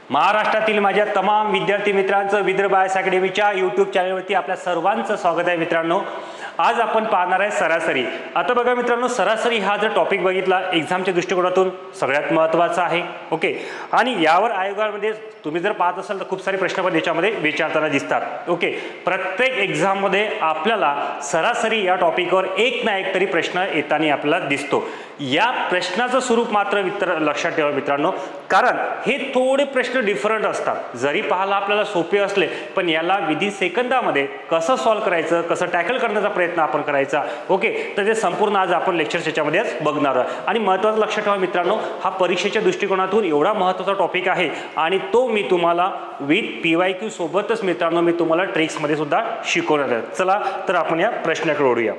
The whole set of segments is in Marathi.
महाराष्ट्रातील माझ्या तमाम विद्यार्थी मित्रांचं विदर्भ आयएस अकॅडमीच्या यूट्यूब चॅनलवरती आपल्या सर्वांचं स्वागत आहे मित्रांनो। आज आपण पाहणार आहे सरासरी। आता बघा मित्रांनो, सरासरी हा जर टॉपिक बघितला एक्झामच्या दृष्टिकोनातून सगळ्यात महत्त्वाचा आहे। ओके, आणि यावर आयोगामध्ये तुम्ही जर पाहत असाल तर खूप सारे प्रश्न पण याच्यामध्ये विचारताना दिसतात। ओके, प्रत्येक एक्झाममध्ये आपल्याला सरासरी या टॉपिकवर एक ना एक तरी प्रश्न येताना आपल्याला दिसतो। या प्रश्नाचं स्वरूप मात्र लक्षात ठेवा मित्रांनो, कारण हे थोडे प्रश्न डिफरंट असतात। जरी पाहायला आपल्याला सोपे असले पण याला विधी सेकंदामध्ये कसं सॉल्व्ह करायचं, कसं टॅकल करण्याचा प्रयत्न आपण करायचा। ओके, तर ते संपूर्ण आज आपण लेक्चर याच्यामध्येच बघणार आहोत। आणि महत्त्वाचं लक्षात ठेवा मित्रांनो, हा परीक्षेच्या दृष्टिकोनातून एवढा महत्त्वाचा टॉपिक आहे आणि तो मी तुम्हाला विथ PYQ सोबतच मित्रांनो मी तुम्हाला ट्रिक्समध्ये सुद्धा शिकवणार आहे। चला तर आपण या प्रश्नाकडे वळूया।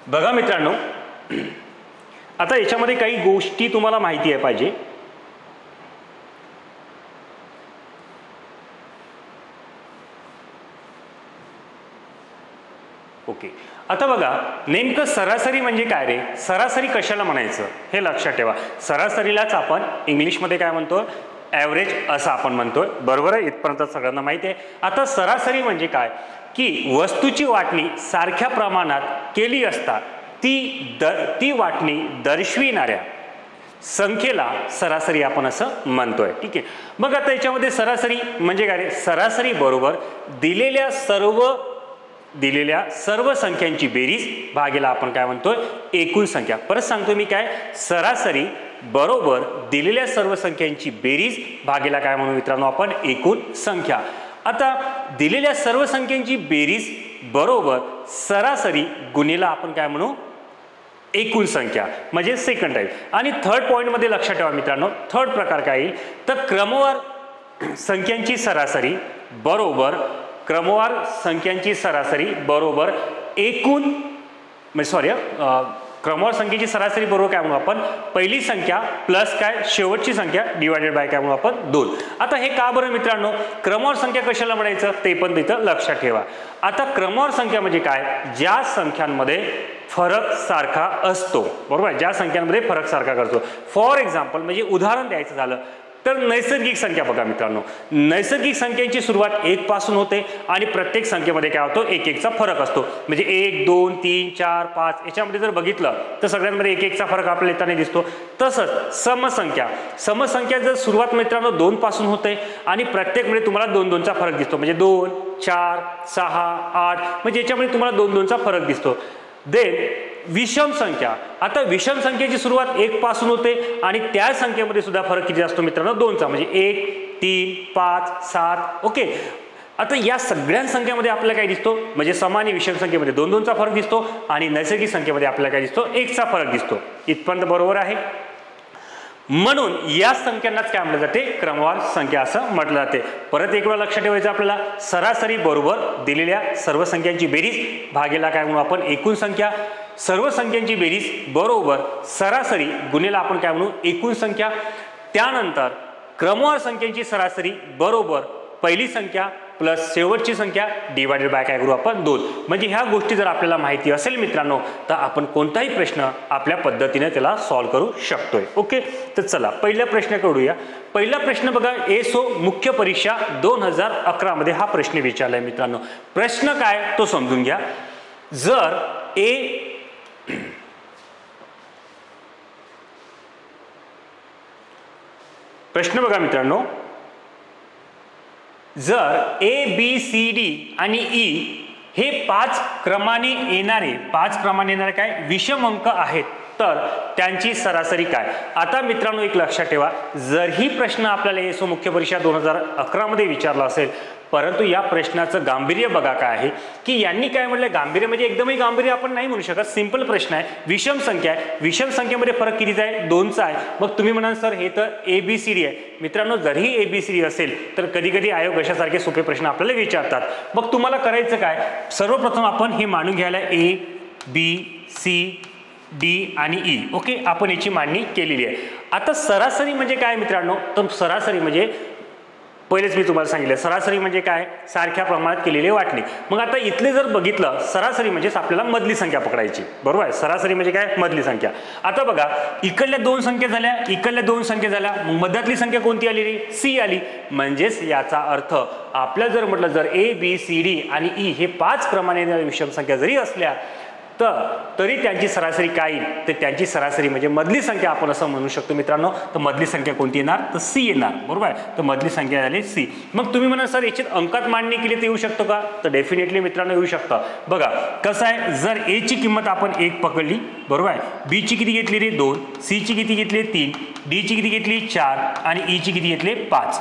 बघा मित्रांनो, आता याच्यामध्ये काही गोष्टी तुम्हाला माहिती आहे पाहिजे। ओके, आता बघा नेमकं सरासरी म्हणजे काय रे, सरासरी कशाला म्हणायचं हे लक्षात ठेवा। सरासरीलाच आपण इंग्लिशमध्ये काय म्हणतो, ॲव्हरेज असं आपण म्हणतोय, बरोबर आहे? इथपर्यंत सगळ्यांना माहिती आहे। आता सरासरी म्हणजे काय की वस्तूची वाटणी सारख्या प्रमाणात केली असता ती वाटणी दर्शविणाऱ्या संख्येला सरासरी आपण असं म्हणतोय। ठीक आहे, मग आता याच्यामध्ये सरासरी म्हणजे काय रे, सरासरी बरोबर दिलेल्या सर्व संख्यांची बेरीज भागेला आपण काय म्हणतोय, एकूण संख्या। परत सांगतो मी, काय सरासरी बरोबर दिलेल्या सर्व संख्यांची बेरीज भागेला काय म्हणू मित्रांनो आपण, एकूण संख्या। आता दिलेल्या सर्व संख्यांची बेरीज बरोबर सरासरी गुणिले आपण काय म्हणू, एकूण संख्या, म्हणजे सेकंड टाइप। आणि थर्ड पॉइंट मध्ये लक्षात ठेवा मित्रांनो, थर्ड प्रकार काय येईल तर क्रमवार संख्यांची सरासरी बरोबर एकूण क्रमवार संख्येची सरासरी बरोबर काय म्हणू आपण, पहिली संख्या प्लस काय शेवटची संख्या डिवायडेड बाय काय म्हणू आपण, 2। आता हे का बरं मित्रांनो, क्रमवार संख्या कशाला म्हणायचं ते पण तिथं लक्षात ठेवा। आता क्रमवार संख्या म्हणजे काय, ज्या संख्यांमध्ये फरक सारखा असतो, बरोबर, ज्या संख्यांमध्ये फरक सारखा करतो। फॉर एक्झाम्पल म्हणजे उदाहरण द्यायचं झालं तर नैसर्गिक संख्या बघा मित्रांनो, नैसर्गिक संख्येची सुरुवात 1 पासून होते आणि प्रत्येक संख्येमध्ये काय होतो, 1-1चा फरक असतो। म्हणजे 1, 2, 3, 4, 5 याच्यामध्ये जर बघितलं तर सगळ्यांमध्ये 1-1चा फरक आपल्याला येताना दिसतो। तसंच समसंख्या जर सुरुवात मित्रांनो 2 पासून होते आणि प्रत्येकमध्ये तुम्हाला 2-2चा फरक दिसतो। म्हणजे 2, 4, 6, 8 म्हणजे याच्यामध्ये तुम्हाला 2-2चा फरक दिसतो। देन विषम संख्या, आता विषम संख्येची सुरुवात 1 पासून होते आणि त्या संख्येमध्ये सुद्धा फरक किती असतो मित्रांनो, 2चा। म्हणजे 1, 3, 5, 7। ओके, आता या सगळ्या संख्येमध्ये आपल्याला काय दिसतो, म्हणजे सम आणि विषम संख्येमध्ये 2-2चा फरक दिसतो आणि नैसर्गिक संख्येमध्ये आपल्याला काय दिसतो, 1चा फरक दिसतो। इथपर्यंत बरोबर आहे? म्हणून या संख्यांनाच काय म्हटलं जाते, क्रमवार संख्या असं म्हटलं जाते। परत एक वेळा लक्षात ठेवायचं आपल्याला, सरासरी बरोबर दिलेल्या सर्व संख्यांची बेरीज भागेला काय म्हणू आपण, एकूण संख्या। सर्व संख्यांची बेरीज बरोबर सरासरी गुणिले आपण काय म्हणू, एकूण संख्या। त्यानंतर क्रमवार संख्यांची सरासरी बरोबर पहिली संख्या प्लस शेवटची संख्या डिवायडेड बाय काय करू आपण, 2। म्हणजे ह्या गोष्टी जर आपल्याला माहिती असेल मित्रांनो तर आपण कोणताही प्रश्न आपल्या पद्धतीने त्याला सॉल्व्ह करू शकतोय। ओके, तर चला पहिल्या प्रश्नाकडे वळूया। पहिला प्रश्न बघा, एसओ मुख्य परीक्षा 2011 मध्ये हा प्रश्न विचारलाय मित्रांनो। प्रश्न काय तो समजून घ्या। जर प्रश्न बघा मित्रांनो, जर ABCD आणि E हे 5 क्रमाने येणारे काय विषम अंक आहेत तर त्यांची सरासरी काय। आता मित्रांनो एक लक्षात ठेवा, जर ही प्रश्न आपल्याला एसओ मुख्य परीक्षा 2011 मध्ये विचारला असेल, परंतु या प्रश्नाचं गांभीर्य बघा काय आहे की यांनी काय म्हटलं, गांभीर्य म्हणजे एकदमही गांभीर्य आपण नाही म्हणू शकत, सिंपल प्रश्न आहे, विषम संख्या आहे, विषम संख्येमध्ये फरक कितीचा आहे, 2चा आहे। मग तुम्ही म्हणाल सर हे तर ABCD आहे। मित्रांनो जरी ABCD असेल तर कधी कधी आयोग अशासारखे सोपे प्रश्न आपल्याला विचारतात। मग तुम्हाला करायचं काय, सर्वप्रथम आपण हे मानून घ्यायला ABCD आणि E। ओके, आपण याची मांडणी केलेली आहे। आता सरासरी म्हणजे काय मित्रांनो, तर सरासरी म्हणजे पहिलेच मी तुम्हाला सांगितलं सरासरी म्हणजे काय, सारख्या प्रमाणात केलेली वाटणी. मग आता इथले जर बघितलं सरासरी म्हणजेच आपल्याला मधली संख्या पकडायची, बरोबर आहे. सरासरी म्हणजे काय, मधली संख्या. आता बघा इकडल्या दोन संख्या झाल्या, इकडल्या दोन संख्या झाल्या, मग मधातली संख्या कोणती आली, सी आली. म्हणजेच याचा अर्थ आपल्याला जर म्हटलं जर ए बी सी डी आणि ई हे 5 क्रमाने विषम संख्या जरी असल्या तरी त्यांची सरासरी काय येईल, तर त्यांची सरासरी म्हणजे मधली संख्या आपण असं म्हणू शकतो मित्रांनो. तर मधली संख्या कोणती येणार, तर सी येणार, बरोबर आहे. तर मधली संख्या झाली सी. मग तुम्ही म्हणा सर याच्यात अंकात मांडणी केली तर येऊ शकतो का, तर डेफिनेटली मित्रांनो येऊ शकतं. बघा कसं आहे, जर ए ची किंमत आपण 1 पकडली, बरोबर आहे, बी ची किती घेतली रे 2, सी ची किती घेतली 3, डी ची किती घेतली 4 आणि ई ची किती घेतली 5.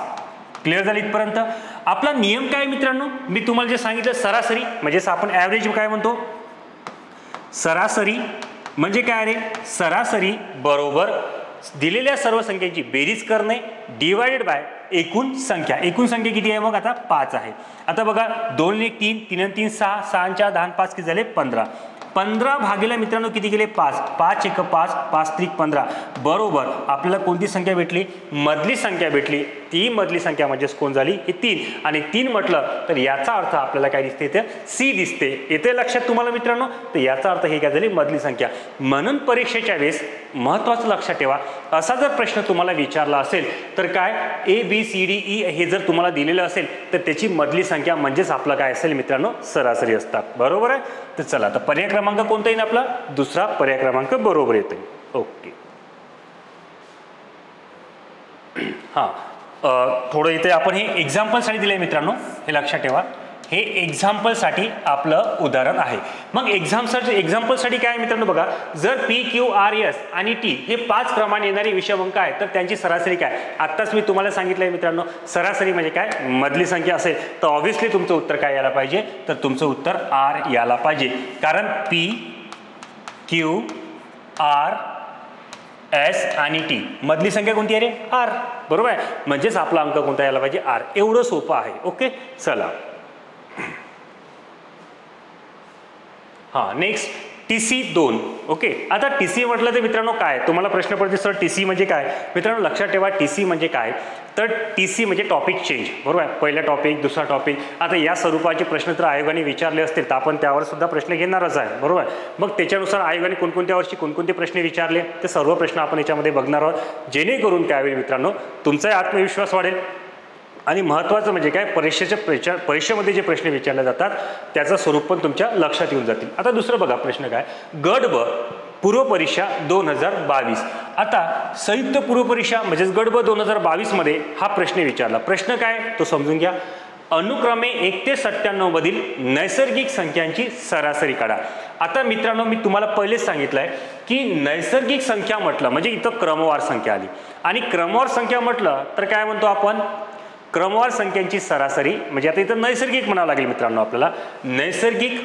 क्लिअर झालं इथपर्यंत. आपला नियम काय मित्रांनो, मी तुम्हाला जे सांगितलं सरासरी म्हणजेच आपण ॲव्हरेज काय म्हणतो, सरासरी म्हणजे काय रे, सरासरी बरोबर दिलेल्या सर्व संख्यांची बेरीज करणे डिवाइडेड बाय एकूण संख्या. एकूण संख्या किती आहे मग आता 5 आहे. आता बघा 2 आणि 1 3, 3 आणि 3 6, 6 आणि 4 10 आणि 5 किती झाले 15. 15 भागीला मित्रांनो किती गेले 5, 5 1 5, 5 3 15 बरोबर आपल्याला कोणती संख्या भेटली, मधली संख्या भेटली. ती मधली संख्या म्हणजेच कोण झाली, ही 3. आणि 3 म्हटलं तर याचा अर्थ आपल्याला काय दिसते, इथे सी दिसते. येते लक्षात तुम्हाला मित्रांनो. तर याचा अर्थ हे काय झाली, मधली संख्या. म्हणून परीक्षेच्या वेळेस महत्त्वाचं लक्षात ठेवा, असा जर प्रश्न तुम्हाला विचारला असेल तर काय A B C D E हे जर तुम्हाला दिलेलं असेल तर त्याची मधली संख्या म्हणजेच आपलं काय असेल मित्रांनो, सरासरी असतात, बरोबर आहे. तर चला आता पर्याय क्रमांक कोणता येईल आपला, दुसरा पर्याय क्रमांक बरोबर येते. ओके. हां थोडं इथे आपण हे एक्झाम्पलसाठी दिलं आहे मित्रांनो, हे लक्षात ठेवा. हे एक्झाम्पलसाठी आपलं उदाहरण आहे. मग एक्झाम्पलसाठी काय मित्रांनो बघा, जर पी क्यू आर एस आणि टी हे 5 क्रमाने येणारे विषम अंक आहे तर त्यांची सरासरी काय. आत्ताच मी तुम्हाला सांगितलंय मित्रांनो, सरासरी म्हणजे काय, मधली संख्या असेल तर ऑब्व्हियसली तुमचं उत्तर काय यायला पाहिजे, तर तुमचं उत्तर आर यायला पाहिजे. कारण पी क्यू आर एस आणि टी मधली संख्या कोणती आहे रे, आर, बरोबर आहे. म्हणजेच आपला अंक कोणता यायला पाहिजे, आर. एवढं सोपं आहे. ओके चला. हां नेक्स्ट TC 2. ओके. आता TC म्हटलं तर मित्रांनो काय, तुम्हाला प्रश्न पडते सर TC म्हणजे काय. मित्रांनो लक्षात ठेवा TC म्हणजे काय, तर TC म्हणजे टॉपिक चेंज, बरोबर आहे. पहिला टॉपिक दुसरा टॉपिक. आता या स्वरूपाचे प्रश्न जर आयोगाने विचारले असतील तर आपण त्यावर सुद्धा प्रश्न घेणारच आहे, बरोबर आहे. मग त्याच्यानुसार आयोगाने कोणकोणत्या वर्षी कोणकोणते प्रश्न विचारले ते सर्व प्रश्न आपण याच्यामध्ये बघणार आहोत, जेणेकरून काय होईल मित्रांनो, तुमचाही आत्मविश्वास वाढेल. आणि महत्त्वाचं म्हणजे काय, परीक्षेमध्ये जे प्रश्न विचारले जातात त्याचं स्वरूप पण तुमच्या लक्षात येऊन जातील. आता दुसरं बघा प्रश्न काय, गट ब पूर्व परीक्षा 2022. आता संयुक्त पूर्व परीक्षा म्हणजेच गट ब 2022 मध्ये हा प्रश्न विचारला. प्रश्न काय तो समजून घ्या. अनुक्रमे 1 ते 97 मधील नैसर्गिक संख्यांची सरासरी काढा. आता मित्रांनो मी तुम्हाला पहिलेच सांगितलंय की नैसर्गिक संख्या म्हटलं म्हणजे इथं क्रमवार संख्या आली, आणि क्रमवार संख्या म्हटलं तर काय म्हणतो आपण, क्रमवार संख्यांची सरासरी म्हणजे आता इथं नैसर्गिक म्हणावं लागेल मित्रांनो आपल्याला. नैसर्गिक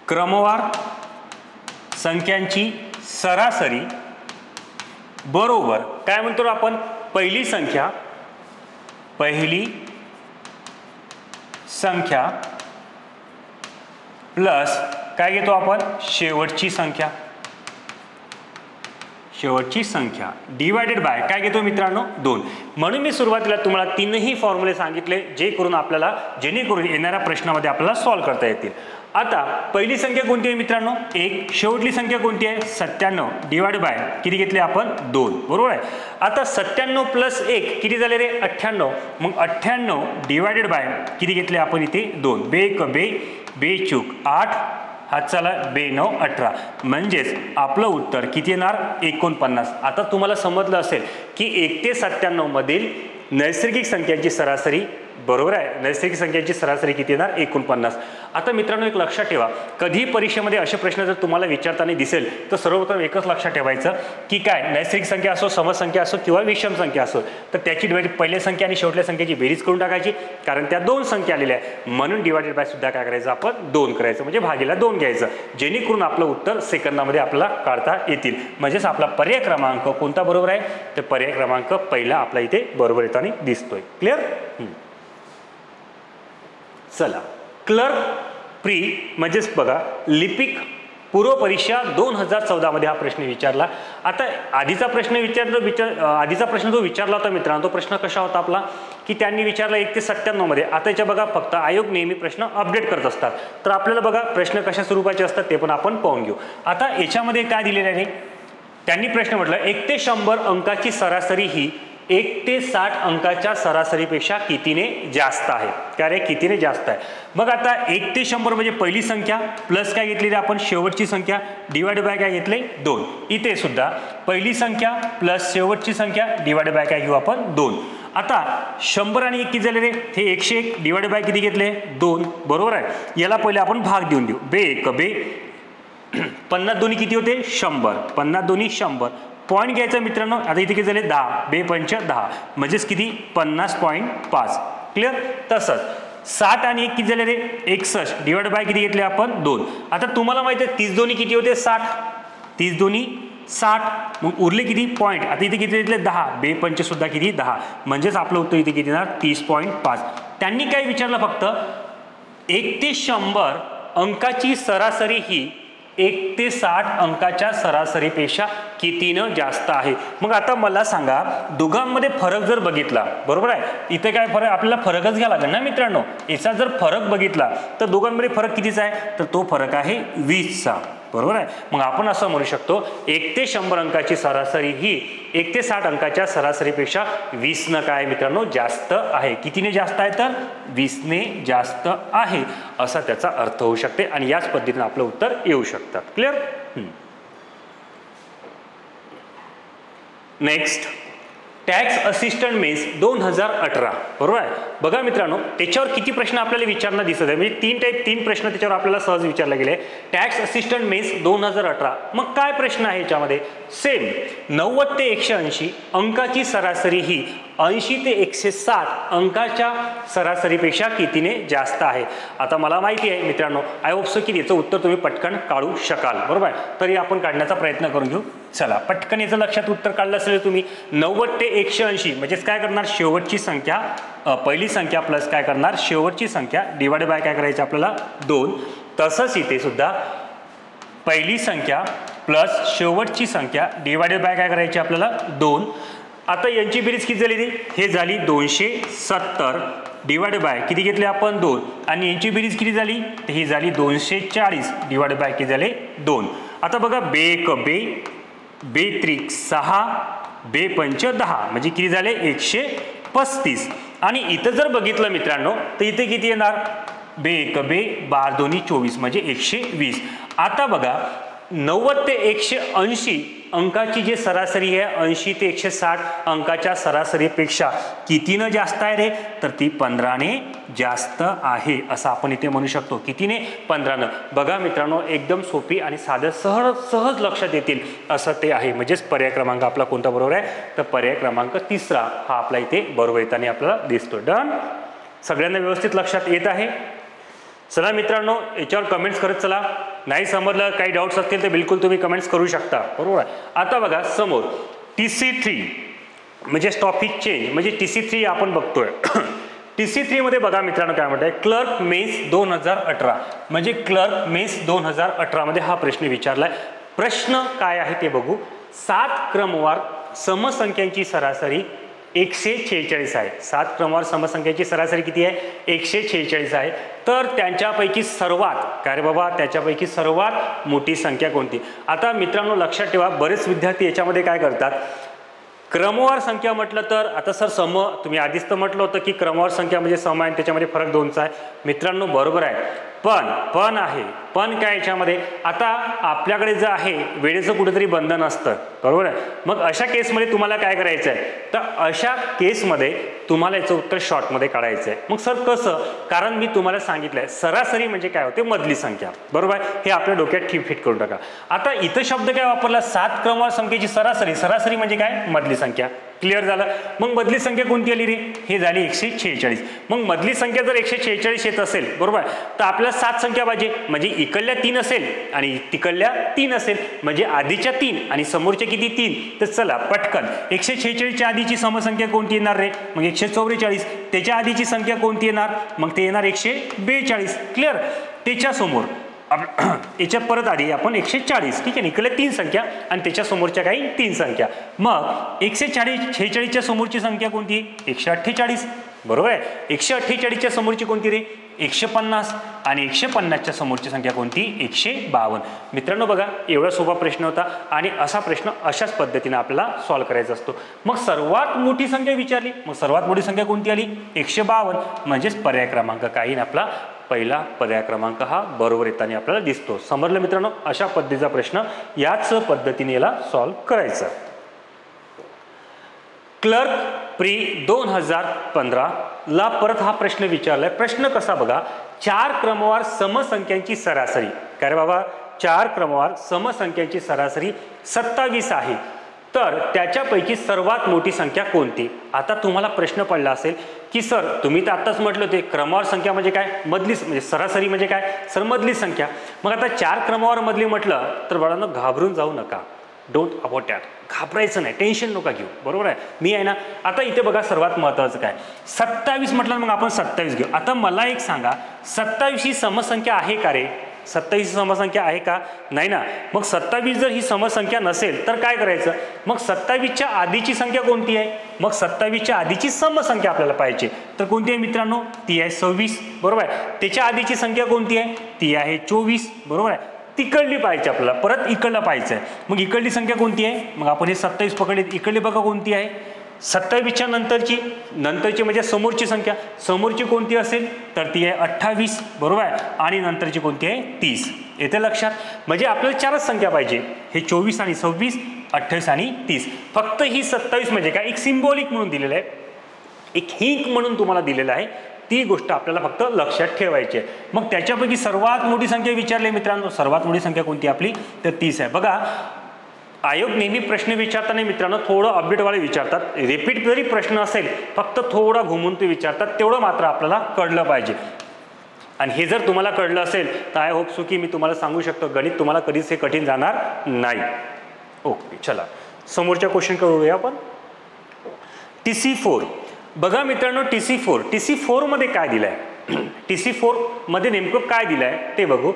क्रमवार संख्यांची सरासरी बरोबर काय म्हणतो आपण, पहिली संख्या प्लस काय घेतो आपण, शेवटची संख्या डिवायडेड बाय काय घेतो मित्रांनो 2. म्हणून मी सुरुवातीला तुम्हाला 3ही फॉर्म्युले सांगितले जेणेकरून येणाऱ्या प्रश्नामध्ये आपल्याला सॉल्व्ह करता येतील. आता पहिली संख्या कोणती आहे मित्रांनो 1, शेवटली संख्या कोणती आहे 97 डिवाइड बाय किती घेतले आपण 2, बरोबर आहे. आता 97 प्लस 1 किती झाले रे 98. मग 98 डिवाइडेड बाय किती घेतले आपण इथे 2. बे चूक 8 हात चला 2 9 18 म्हणजेच आपलं उत्तर किती येणार 49. आता तुम्हाला समजलं असेल की 1 ते 97 मधील नैसर्गिक संख्यांची सरासरी बरोबर आहे. नैसर्गिक संख्यांची सरासरी किती येणार 49. आता मित्रांनो एक लक्षात ठेवा, कधी परीक्षेमध्ये असे प्रश्न जर तुम्हाला विचारताना दिसेल तर सर्वप्रथम एकच लक्षात ठेवायचं की काय नैसर्गिक संख्या असो, समसंख्या असो किंवा विषम संख्या असो तर त्याची पहिल्या संख्या आणि शेवटल्या संख्येची बेरीज करून टाकायची, कारण त्या 2 संख्या आलेल्या आहे म्हणून डिवायडेड बाय सुद्धा काय करायचं आपण 2 करायचं म्हणजे भागीला 2 घ्यायचं, जेणेकरून आपलं उत्तर सेकंदामध्ये आपल्याला काढता येतील. म्हणजेच आपला पर्याय क्रमांक कोणता बरोबर आहे, तर पर्याय क्रमांक पहिला आपला इथे बरोबर येताना दिसतोय. क्लिअर. चला क्लर्क प्री म्हणजेच बघा लिपिक पूर्व परीक्षा 2014 मध्ये हा प्रश्न विचारला। आता आधीचा प्रश्न जो विचारला होता मित्रांनो, तो प्रश्न कशा होता आपला की त्यांनी विचारला 1 ते 97 मध्ये। आता याच्या बघा फक्त आयोग नेहमी प्रश्न अपडेट करत असतात, तर आपल्याला बघा प्रश्न कशा स्वरूपाचे असतात ते पण आपण पाहून घेऊ। आता याच्यामध्ये काय दिलेलं आहे, त्यांनी प्रश्न म्हटलं 1 ते 100 अंकाची सरासरी ही 1 ते 60 अंकाच्या सरासरीपेक्षा कितीने जास्त आहे। काय रे, कितीने जास्त आहे। मग आता 1 ते 100 म्हणजे पहिली संख्या प्लस काय घेतलेली आपण शेवटची संख्या डिवाइड बाय काय घेतले 2। इथे सुद्धा पहिली संख्या प्लस शेवटची संख्या डिवाइड बाय काय घेऊ आपण 2। आता 100 आणि 1 किती झाले रे, हे 101 डिवाइड बाय किती घेतले 2, बरोबर आहे। याला पहिले आपण भाग देऊन देऊ, बे 1 बे 50 दोन्ही किती होते 100, 50 दोन्ही 100 पॉईंट घ्यायचा मित्रांनो। आता इथे किती झाले 10, बे 5 10 म्हणजेच किती 50.5, क्लिअर। तसंच 60 आणि 1 किती झाले रे 61 डिवाइड बाय किती घेतले आपण 2। आता तुम्हाला माहिती आहे 30 दोन्ही किती होते 60, 30 दोन्ही 60, मग उरले किती पॉईंट। आता इथे किती घेतले 10, बे 5 सुद्धा किती 10, म्हणजेच आपलं उत्तर इथे किती येणार 30.5। त्यांनी काय विचारलं फक्त 1 ते 100 अंकाची सरासरी ही 1 ते 60 अंकाच्या सरासरीपेक्षा कितीनं जास्त आहे। मग आता मला सांगा दोघांमध्ये फरक जर बघितला, बरोबर आहे, इथे काय फरक आपल्याला फरकच घ्यावा लागेल ना मित्रांनो। याचा जर फरक बघितला तर दोघांमध्ये फरक कितीचा आहे, तर तो फरक आहे 20चा, बरोबर आहे। मग आपण असं म्हणू शकतो 1 ते 100 अंकाची सरासरी ही 1 ते 60 अंकाच्या सरासरीपेक्षा 20 काय मित्रांनो जास्त आहे। कितीने जास्त आहे, तर 20ने जास्त आहे, असा त्याचा अर्थ होऊ शकते आणि याच पद्धतीने आपलं उत्तर येऊ शकतात, clear. Next tax assistant mains 2018, बरोबर आहे। बघा मित्रांनो त्याच्यावर किती प्रश्न आपल्याला विचारणं दिसत आहे, म्हणजे 3 प्रश्न त्याच्यावर आपल्याला सहज विचारले गेले। टॅक्स असिस्टंट मेन्स 2018, मग काय प्रश्न आहे याच्यामध्ये, सेम 90 ते 180 अंकाची सरासरी ही 80 ते 160 अंकाच्या सरासरीपेक्षा कितीने जास्त आहे। आता मला माहिती आहे मित्रांनो, आय होप सो की याचं उत्तर तुम्ही पटकन काढू शकाल, बरोबर आहे। तरी आपण काढण्याचा प्रयत्न करून घेऊ। चला पटकन याचं लक्षात उत्तर काढलं असेल तुम्ही। 90 ते 180 म्हणजेच काय करणार, शेवटची संख्या पहिली संख्या प्लस काय करणार शेवटची संख्या डिवाइड बाय काय करायचं आपल्याला 2। तसंच इथे सुद्धा पहिली संख्या प्लस शेवटची संख्या डिवाइड बाय काय करायची आपल्याला 2। आता यांची बेरीज किती झाली रे, हे झाली 270 डिवाइड बाय किती घेतले आपण 2, आणि यांची बेरीज किती झाली, ही झाली 240 डिवाइड बाय किती झाले 2। आता बघा बे 1 बे, बे 3 6, बे 5 10 म्हणजे किती झाले 135। आणि इथं जर बघितलं मित्रांनो तर इथे किती येणार, बे 1 बे 12 दोन्ही 24 म्हणजे 120। आता बघा 90 ते 180 अंकाची जी सरासरी आहे 80 ते 160 अंकाच्या सरासरीपेक्षा कितीनं जास्त आहे रे, तर ती 15ने जास्त आहे, असं आपण इथे म्हणू शकतो। कितीने 15ने। बघा मित्रांनो एकदम सोपी आणि साधं सहज लक्षात येतील असं ते आहे। म्हणजेच पर्याय क्रमांक आपला कोणता बरोबर आहे, तर पर्याय क्रमांक 3 हा आपला इथे बरोबर येताना आपल्याला दिसतो। डन, सगळ्यांना व्यवस्थित लक्षात येत आहे। चला मित्रांनो याच्यावर कमेंट्स करत चला, नाही समजलं काही डाऊट्स असतील तर बिलकुल तुम्ही कमेंट्स करू शकता, बरोबर आहे। आता बघा समोर TC3 म्हणजे टॉपिक चेंज म्हणजे TC3 आपण बघतोय। TC3 मध्ये बघा मित्रांनो काय म्हणताय, क्लर्क मेन्स 2018 म्हणजे क्लर्क मेन्स 2018 मध्ये हा प्रश्न विचारलाय। प्रश्न काय आहे ते बघू। 7 क्रमवार समसंख्यांची सरासरी 146 आहे। 7 क्रमवार समसंख्याची सरासरी किती आहे 146 आहे। तर त्यांच्यापैकी सर्वात काय रे बाबा, त्याच्यापैकी सर्वात मोठी संख्या कोणती। आता मित्रांनो लक्षात ठेवा, बरेच विद्यार्थी याच्यामध्ये काय करतात, क्रमवार संख्या म्हटलं तर आता सर सम, तुम्ही आधीच तर म्हटलं होतं की क्रमवार संख्या म्हणजे सम आहे, त्याच्यामध्ये फरक 2चा आहे। मित्रांनो बरोबर आहे, पण आहे, पण काय याच्यामध्ये आता आपल्याकडे जे आहे वेळेचं कुठेतरी बंधन असतं, बरोबर आहे। मग अशा केसमध्ये तुम्हाला काय करायचं आहे, तर अशा केसमध्ये तुम्हाला याचं उत्तर शॉर्टमध्ये काढायचं आहे। मग सर कसं, कारण मी तुम्हाला सांगितलंय सरासरी म्हणजे काय होते, मधली संख्या, बरोबर आहे। हे आपल्या डोक्यात फिट करून टाका। आता इथं शब्द काय वापरला, 7 क्रमवार संख्येची सरासरी, सरासरी म्हणजे काय मधली संख्या, क्लिअर झालं। मग मधली संख्या कोणती आली रे, हे झाली 146। मग मधली संख्या जर 146 येत असेल, बरोबर, तर आपल्याला 7 संख्या पाहिजे, म्हणजे इकडल्या 3 असेल आणि तिकडल्या 3 असेल, म्हणजे आधीच्या 3 आणि समोरच्या किती 3। तर चला पटकन 146 च्या आधीची समसंख्या कोणती येणार रे, मग 144। त्याच्या आधीची संख्या कोणती येणार, मग ते येणार 142, क्लिअर। त्याच्या समोर याच्या परत आधी आपण 140, ठीक आहे, इकडे 3 संख्या आणि त्याच्या समोरच्या काही 3 संख्या. मग 146च्या समोरची संख्या कोणती? 148, बरोबर आहे. 148च्या समोरची कोणती रे? 150 आणि 150च्या समोरची संख्या कोणती? 152. मित्रांनो बघा, एवढा सोपा प्रश्न होता आणि असा प्रश्न अशाच पद्धतीने आपल्याला सॉल्व्ह करायचा असतो. मग सर्वात मोठी संख्या विचारली, मग सर्वात मोठी संख्या कोणती आली? 152, म्हणजेच पर्याय क्रमांक काही ना आपला पहिला पर्याय क्रमांक हा बरोबर येताना आपल्याला दिसतो. समजलं मित्रांनो? अशा पद्धतीचा प्रश्न याच पद्धतीने याला सॉल्व्ह करायचा. क्लर्क प्री 2015 ला परत हा प्रश्न विचारलाय. प्रश्न कसा बघा, 4 क्रमवार समसंख्यांची सरासरी, काय रे बाबा, 4 क्रमवार समसंख्यांची सरासरी 27 आहे, तर त्याच्यापैकी सर्वात मोठी संख्या कोणती? आता तुम्हाला प्रश्न पडला असेल की सर तुम्ही तर आताच म्हटलं होते क्रमवार संख्या म्हणजे काय? मधली, म्हणजे सरासरी म्हणजे काय? सर मधली संख्या. मग आता 4 क्रमवार मधली म्हटलं तर बाळांनो घाबरून जाऊ नका, डोंट अबाउट दॅट, घाबरायचं नाही, टेन्शन नका घेऊ, बरोबर आहे, मी आहे ना. आता इथे बघा सर्वात महत्त्वाचं काय, 27 म्हटलं, मग आपण 27 घेऊ. आता मला एक सांगा, 27 ही समसंख्या आहे का रे? 27 ही समसंख्या आहे का? नाही ना. मग 27 जर ही समसंख्या नसेल तर काय करायचं? मग 27च्या आधीची संख्या कोणती आहे? मग 27च्या आधीची समसंख्या आपल्याला पाहिजे, तर कोणती आहे मित्रांनो? ती आहे 26, बरोबर आहे. त्याच्या आधीची संख्या कोणती आहे? ती आहे 24, बरोबर आहे. तिकडली पाहिजे आपल्याला, परत इकडला पाहिजे आहे. मग इकडली संख्या कोणती आहे? मग आपण हे 27 पकडले, इकडली बघा कोणती आहे? 27च्या नंतरची म्हणजे समोरची संख्या, समोरची कोणती असेल तर ती आहे 28, बरोबर आहे. आणि नंतरची कोणती आहे? 30. येते लक्षात? म्हणजे आपल्याला 4च संख्या पाहिजे, हे 24 आणि 26, 28 आणि 30. फक्त ही 27 म्हणजे काय? एक सिम्बॉलिक म्हणून दिलेलं आहे, एक हिंट म्हणून तुम्हाला दिलेलं आहे, ती गोष्ट आपल्याला फक्त लक्षात ठेवायची आहे. मग त्याच्यापैकी सर्वात मोठी संख्या विचारली मित्रांनो, सर्वात मोठी संख्या कोणती आपली? तर 30 आहे. बघा, आयोग नेहमी प्रश्न विचारताना मित्रांनो थोडं अपडेटवाले विचारतात. रिपीट जरी प्रश्न असेल, फक्त थोडा घुमून ते विचारतात, तेवढं मात्र आपल्याला कळलं पाहिजे. आणि हे जर तुम्हाला कळलं असेल तर आय होप सो की मी तुम्हाला सांगू शकतो गणित तुम्हाला कधीच हे कठीण जाणार नाही. ओके, चला समोरच्या क्वेश्चन करूया आपण. TC4 बघा मित्रांनो, TC4 मध्ये काय दिलंय? TC4 मध्ये नेमकं काय दिलंय ते बघू.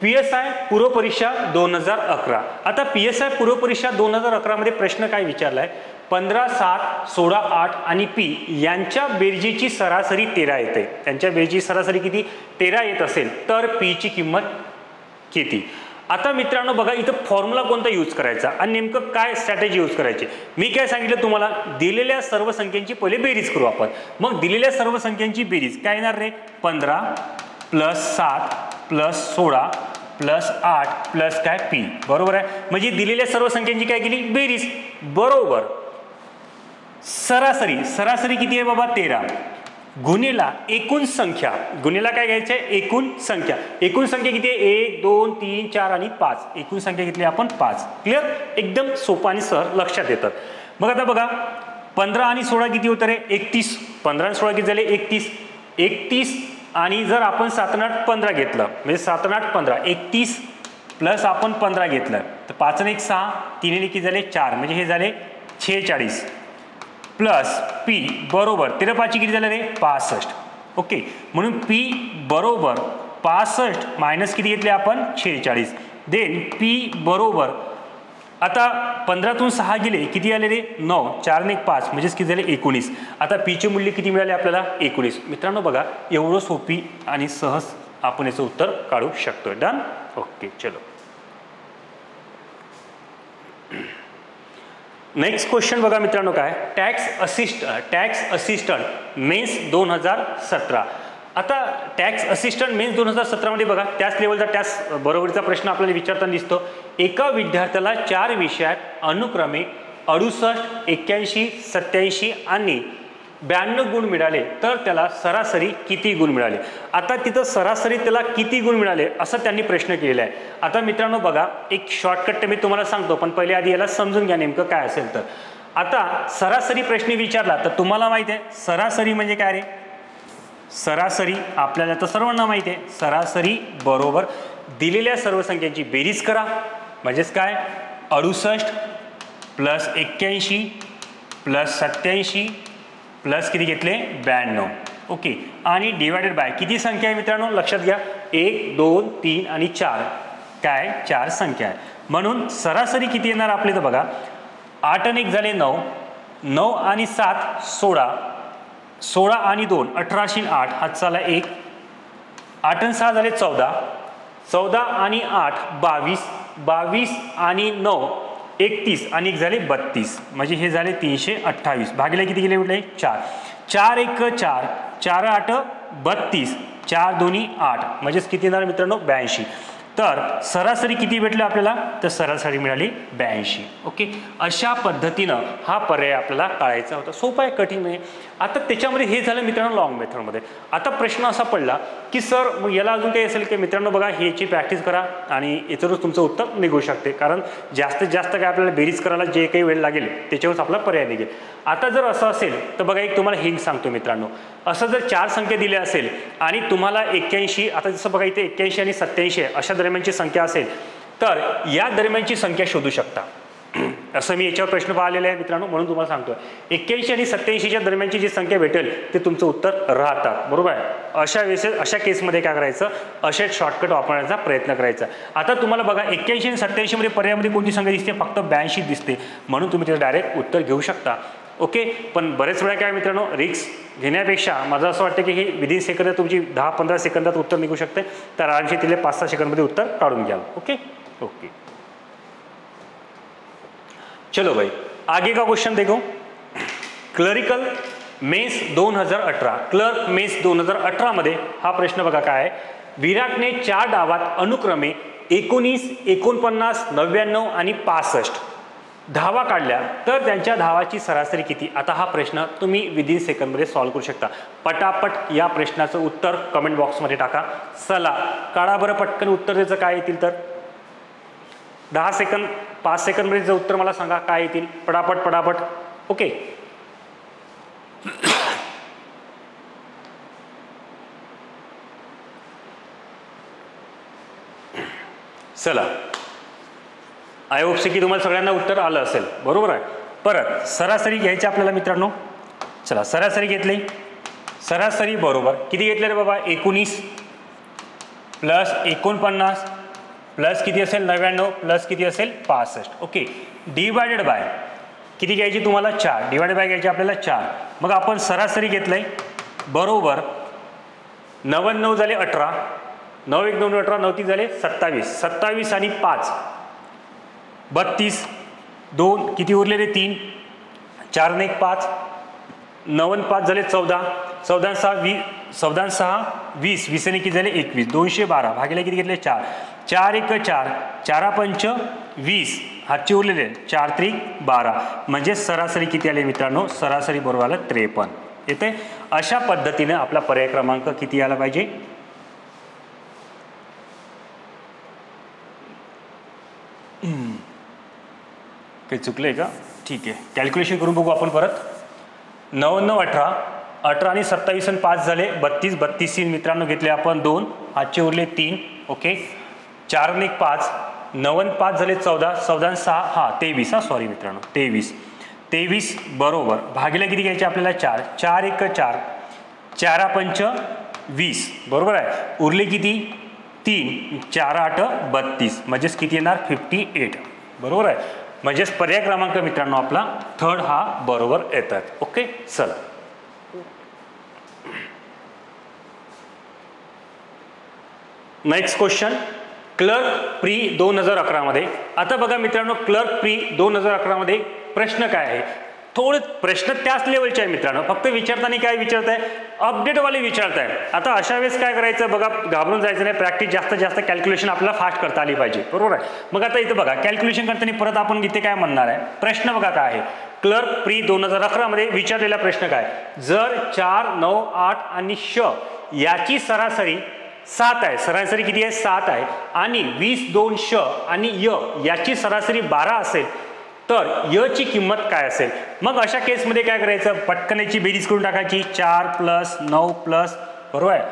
PSI पूर्व परीक्षा 2011. आता PSI पूर्व परीक्षा 2011 मध्ये प्रश्न काय विचारलाय? 15, 7, 16, 8 आणि P यांच्या बेरजेची सरासरी 13 येते. त्यांच्या बेरजेची सरासरी किती? 13 येत असेल तर P ची किंमत किती? आता मित्रांनो बघा, इथं फॉर्म्युला कोणता यूज करायचा आणि नेमकं काय स्ट्रॅटेजी यूज करायची? मी काय सांगितलं तुम्हाला, दिलेल्या सर्व संख्यांची पहिले बेरीज करू आपण. मग दिलेल्या सर्व संख्यांची बेरीज काय येणार रे? 15 + 7 + 16 + 8 + काय P, बरोबर आहे. म्हणजे दिलेल्या सर्व संख्यांची काय केली? बेरीज, बरोबर. सरासरी किती आहे बाबा? 13 गुणिला एकूण संख्या, गुणिला काय घ्यायचं आहे? एकूण संख्या. एकूण संख्या किती आहे? 1, 2, 3, 4 आणि 5. एकूण संख्या घेतली आपण 5. क्लिअर? एकदम सोपं आणि सहज लक्षात येतं. मग आता बघा, 15 आणि 16 किती होतं रे? 31. 15 आणि 16 किती झाले? 31. 31 आणि जर आपण 7 आणि 8 15 घेतलं, म्हणजे 7 आणि 8 15, 31 प्लस आपण 15 घेतलं तर 5 आणि 1 6, 3 आणि किती झाले? 4, म्हणजे हे झाले 46 प्लस P बरोबर 13 5 किती झालं रे? 65. ओके, म्हणून P बरोबर 65 मायनस किती घेतले आपण? 46. देन P बरोबर, आता 15तून 6 गेले किती आले रे? 9, 4 आणि 1 5, म्हणजेच किती झाले? 19. आता P चे मूल्य किती मिळाले आपल्याला? 19. मित्रांनो बघा, एवढं सोपी आणि सहज आपण याचं उत्तर काढू शकतो. डन? ओके, चलो नेक्स्ट क्वेश्चन बघा मित्रांनो, काय? Tax assistant mains 2017. आता टॅक्स असिस्टंट मेन्स 2017 मध्ये बघा, त्याच लेवलचा टॅक्स बरोबरीचा प्रश्न आपल्याला विचारताना दिसतो. एका विद्यार्थ्याला 4 विषयात अनुक्रमे 68, 81, 87 आणि 92 गुण मिळाले तर त्याला सरासरी किती गुण मिळाले? आता तिथं सरासरी त्याला किती गुण मिळाले असं त्यांनी प्रश्न केलेला आहे. आता मित्रांनो बघा, एक शॉर्टकट मी तुम्हाला सांगतो, पण पहिले आधी याला समजून घ्या नेमकं काय असेल. तर आता सरासरी प्रश्न विचारला तर तुम्हाला माहित आहे सरासरी म्हणजे काय रे? सरासरी आपल्याला तर सर्वांना माहिती आहे, सरासरी बरोबर दिलेल्या सर्व संख्यांची बेरीज करा, म्हणजेच काय? 68 प्लस 81 प्लस 87 प्लस किती घेतले? 92. ओके, आणि डिवायडेड बाय किती संख्या आहे मित्रांनो? लक्षात घ्या, 1 2 3 आणि 4 काय 4 संख्या आहे. म्हणून सरासरी किती येणार आपले तर बघा 8 आणि 1 झाले 9, 9 आणि 7 16, 16 आणि 2 18 आणि 8 हात चाला 1, 8 आणि 6 झाले 14, 14 आणि 8 22, 22 आणि 9 31 आणि 1 झाले 32, म्हणजे हे झाले 328. भागिले किती गेले म्हटले 4, 4 1 4, 4 8 32, 4 2 8, म्हणजेच किती येणार मित्रांनो 82. तर सरासरी किती भेटलं आपल्याला तर सरासरी मिळाली 82. ओके, अशा पद्धतीनं हा पर्याय आपल्याला काढायचा होता. सोपा आहे, कठीण आहे. आता त्याच्यामध्ये हे झालं मित्रांनो लॉंग मेथडमध्ये. आता प्रश्न असा पडला की सर मग याला अजून काही असेल की मित्रांनो बघा ह्याची प्रॅक्टिस करा आणि याच्यावरच तुमचं उत्तर निघू शकते, कारण जास्तीत जास्त काय आपल्याला बेरीज करायला जे काही वेळ लागेल त्याच्यावरच आपला पर्याय निघेल. आता जर असं असेल तर बघा एक तुम्हाला हिंट सांगतो मित्रांनो, असं जर 4 संख्या दिल्या असेल आणि तुम्हाला 81, आता जसं बघा इथे 81 आणि 87 अशा दरम्यानची संख्या असेल तर या दरम्यानची संख्या शोधू शकता. असं मी याच्यावर प्रश्न पाहिलेला आहे मित्रांनो, म्हणून तुम्हाला सांगतोय 81 आणि 87च्या दरम्यानची जी संख्या भेटेल ते तुमचं उत्तर राहतात. बरोबर आहे. अशा केसमध्ये काय करायचं, असे शॉर्टकट वापरण्याचा प्रयत्न करायचा. आता तुम्हाला बघा 81 आणि 87 मध्ये पर्यायामध्ये कोणती संख्या दिसते, फक्त 82 दिसते, म्हणून तुम्ही त्याचं डायरेक्ट उत्तर घेऊ शकता. ओके, पण बरेच वेळा काय मित्रांनो रिक्स घेण्यापेक्षा माझं असं वाटतं की हे विदिन सेकंदात तुमची 10-15 सेकंदात उत्तर निघू शकते, तर आरामशी तिला 5-6 सेकंदमध्ये उत्तर काढून घ्याल. ओके ओके, चलो भाई आगे का क्वेश्चन देखो. क्लरिकल मेंस 2018, क्लर्क मेंस 2018 मध्ये हा प्रश्न बघा काय आहे. विराटने 4 डावात अनुक्रमे 19, 49, 99 आणि 65 धावा काढल्या तर त्यांच्या धावाची सरासरी किती. आता हा प्रश्न तुम्ही विदिन सेकंदमध्ये सॉल्व्ह करू शकता. पटापट या प्रश्नाचं उत्तर कमेंट बॉक्समध्ये टाका. चला काढा बरं पटकन उत्तर त्याचं काय येतील तर 10 सेकंद 5 सेकंदमध्ये उत्तर मला सांगा काय येतील. पटापट पटापट. ओके, चला आय होप से की तुम्हाला सगळ्यांना उत्तर आलं असेल. बरोबर आहे. परत सरासरी घ्यायची आपल्याला मित्रांनो. चला सरासरी घेतली. सरासरी बरोबर किती घेतले रे बाबा 19 प्लस 49 प्लस किती असेल 99 प्लस किती असेल 65. ओके, डिवायडेड बाय किती घ्यायची तुम्हाला 4, डिवायडेड बाय घ्यायची आपल्याला 4. मग आपण सरासरी घेतलंय बरोबर 99 झाले 18, 9 1 9 18, 9 3 झाले 27, 27 आणि 5 32, 2 किती उरलेले 3, 4 ने 1 5, 9 आणि 5 झाले 14, 14 6 20, 14 6 20, 20 ने किती झाले 21, 212 भागिले किती घेतले 4, 4 1 4, 4 5 20, हातचे उरलेले 4 3 12, म्हणजे सरासरी किती आले मित्रांनो, सरासरी बरोबर आलं 53 येते. अशा पद्धतीने आपला पर्याय क्रमांक किती आला पाहिजे, काही चुकलंय का, ठीक आहे कॅल्क्युलेशन करून बघू आपण परत. 9 9 18, 18 आणि 27 आणि 5 झाले 32, 32 मित्रांनो घेतले आपण 2, हातचे उरले 3. ओके, 4 आणि 1 5, 9 आणि 5 झाले 14, 14 आणि 6 हा 23, सॉरी मित्रांनो 23, 23 बरोबर भागिले किती घ्यायचे आपल्याला 4, 4 1 4, 4 5 20 बरोबर आहे. उरले किती 3, 4 8 32, म्हणजेच किती येणार 58 बरोबर आहे. म्हणजेच पर्याय क्रमांक मित्रांनो आपला थर्ड हा बरोबर येतात. ओके, चला नेक्स्ट क्वेश्चन. क्लर्क प्री 2011 मध्ये. आता बघा मित्रांनो क्लर्क प्री 2011 मध्ये प्रश्न काय आहे, थोडे प्रश्न त्याच लेवलचे आहे मित्रांनो, फक्त विचारताना काय विचारताय अपडेटवाले विचारताय. आता अशा वेळेस काय करायचं बघा, घाबरून जायचं नाही, प्रॅक्टिस जास्त जास्त कॅल्क्युलेशन आपल्याला फास्ट करता आली पाहिजे बरोबर आहे. मग आता इथं बघा कॅल्क्युलेशन करताना परत आपण इथे काय म्हणणार आहे, प्रश्न बघा काय आहे. क्लर्क प्री 2011 मध्ये विचारलेला प्रश्न काय, जर 4 9 8 आणि श याची सरासरी 7 आहे, सरासरी किती आहे 7 आहे, आणि 20 2 श आणि य याची सरासरी 12 असेल तर य ची किंमत काय असेल. मग अशा केसमध्ये काय करायचं, पटकन बेरीज करून टाकायची. 4 प्लस 9 प्लस बरोबर आहे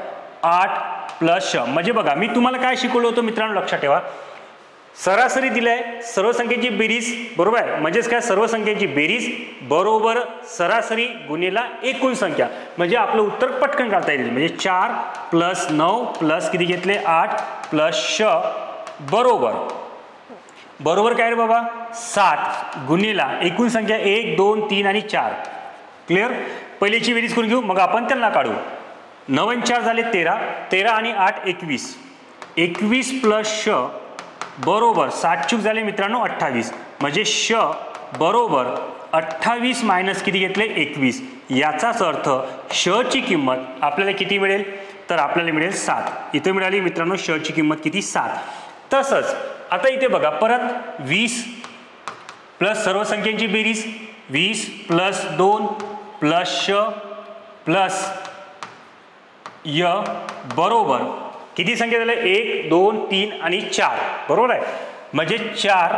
8 प्लस श. म्हणजे बघा मी तुम्हाला काय शिकवलं होतं मित्रांनो, लक्षात ठेवा सरासरी दिलाय सर्व संख्येची बेरीज, बरोबर आहे, म्हणजेच काय सर्व संख्येची बेरीज बरोबर सरासरी गुणिला एकूण संख्या, म्हणजे आपलं उत्तर पटकन काढता येईल. म्हणजे 4 प्लस 9 प्लस किती घेतले 8 प्लस श बरोबर काय रे बाबा 7 गुणिला एकूण संख्या 1 2 3 आणि 4. क्लिअर. पहिलीची बेरीज करून घेऊ मग आपण त्यांना काढू. 9 आणि 4 झाले 13, 13 आणि 8 21, 21 प्लस श बरोबर 7 चूक झाले मित्रांनो 28, म्हणजे श बरोबर 28 मायनस किती घेतले 21. याचाच अर्थ श ची किंमत आपल्याला किती मिळेल तर आपल्याला मिळेल 7. इथे मिळाली मित्रांनो श ची किंमत किती 7. तसंच आता इथे बघा परत 20 प्लस सर्व संख्यांची बेरीज 20 प्लस 2 प्लस श प्लस य बरोबर किती संख्या झाल्या 1 2 3 आणि 4, बरोबर आहे, म्हणजे 4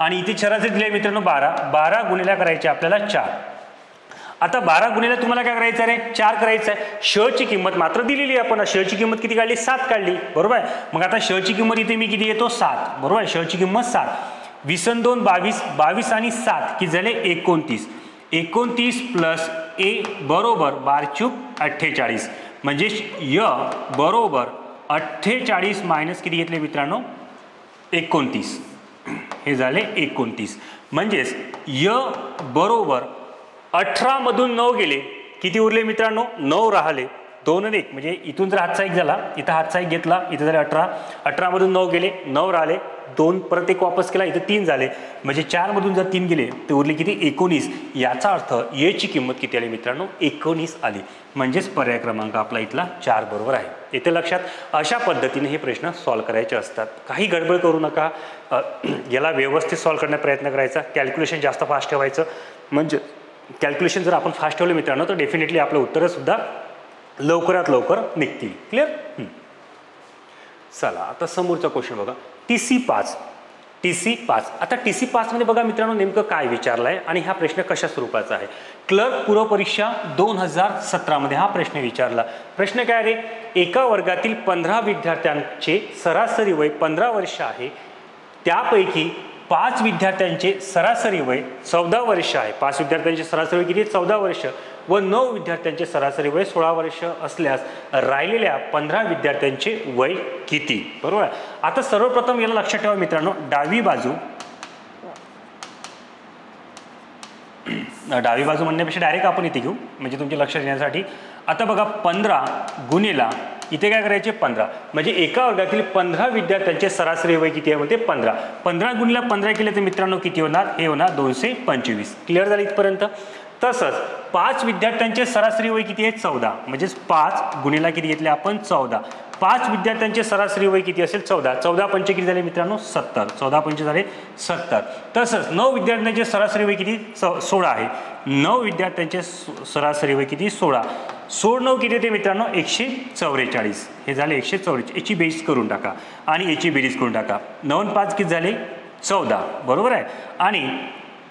आणि इथे सरासरी दिले मित्रांनो 12, 12 गुणिला करायचे आपल्याला 4. आता 12 गुणिला तुम्हाला काय करायचं आहे 4 करायचं आहे. श ची किंमत मात्र दिलेली आहे, आपण श ची किंमत किती काढली 7 काढली, बरोबर आहे. मग आता श ची किंमत इथे मी किती येतो 7, बरोबर आहे, श ची किंमत 7. 20 आणि 2 22, 22 आणि 7 किती झाले 29, 29 प्लस ए बरोबर 12 चूक 48, म्हणजे य बरोबर 48 मायनस किती घेतले मित्रांनो 29, हे झाले 29. म्हणजेच य बरोबर 18 मधून 9 गेले किती उरले मित्रांनो 9 राहिले, 2 आणि 1 म्हणजे इथून जर हातचा 1 झाला इथं हातचा 1 घेतला इथं झाले 18, 18 मधून 9 गेले 9 राहिले, 2 परत 1 वापस केला इथं 3 झाले, म्हणजे 4 मधून जर 3 गेले ते उरले किती 19. याचा अर्थ ए ची किंमत किती आली मित्रांनो 19 आली, म्हणजेच पर्याय क्रमांक आपला इथला 4 बरोबर आहे. इथे लक्षात अशा पद्धतीने हे प्रश्न सॉल्व्ह करायचे असतात. काही गडबड करू नका, याला व्यवस्थित सॉल्व्ह करण्याचा प्रयत्न करायचा. कॅल्क्युलेशन जास्त फास्ट ठेवायचं, म्हणजे कॅल्क्युलेशन जर आपण फास्ट ठेवले मित्रांनो तर डेफिनेटली आपलं उत्तरं सुद्धा लवकरात लवकर निघतील. क्लिअर. चला आता समोरचा क्वेश्चन बघा. TC5. आता TC5 मध्ये बघा मित्रांनो नेमकं काय विचारलं आहे आणि हा प्रश्न कशा स्वरूपाचा आहे. क्लर्क पूर्व परीक्षा 2017 मध्ये हा प्रश्न विचारला. प्रश्न काय रे, एका वर्गातील 15 विद्यार्थ्यांचे सरासरी वय 15 वर्ष आहे, त्यापैकी 5 विद्यार्थ्यांचे सरासरी वय 14 वर्ष आहे. 5 विद्यार्थ्यांचे सरासरी वय किती 14 वर्ष व 9 विद्यार्थ्यांचे सरासरी वय 16 वर्ष असल्यास राहिलेल्या 15 विद्यार्थ्यांचे वय किती, बरोबर आहे. आता सर्वप्रथम याला लक्षात ठेवा मित्रांनो, डावी बाजू म्हणण्यापेक्षा डायरेक्ट आपण इथे घेऊ म्हणजे तुमच्या लक्षात येण्यासाठी. आता बघा 15 गुणिला इथे काय करायचे 15, म्हणजे एका वर्गातील 15 विद्यार्थ्यांचे सरासरी वय किती आहे म्हणते 15. 15 गुणिला 15 केले तर मित्रांनो किती होणार, हे होणार 225. क्लिअर झालं इथपर्यंत. तसंच 5 विद्यार्थ्यांचे सरासरी वय किती आहे 14, म्हणजेच 5 गुणिला किती घेतले आपण 14. 5 विद्यार्थ्यांचे सरासरी वय किती असेल 14, 14 पंचे किती झाले मित्रांनो 70, 14 पंचे झाले 70. तसंच 9 विद्यार्थ्यांचे सरासरी वय किती 16 आहे, 9 विद्यार्थ्यांचे सरासरी वय किती 16, 16 9 किती होते मित्रांनो 144, हे झाले 144. याची बेरीज करून टाका आणि याची बेरीज करून टाका. 9 आणि 5 किती झाले 14, बरोबर आहे. आणि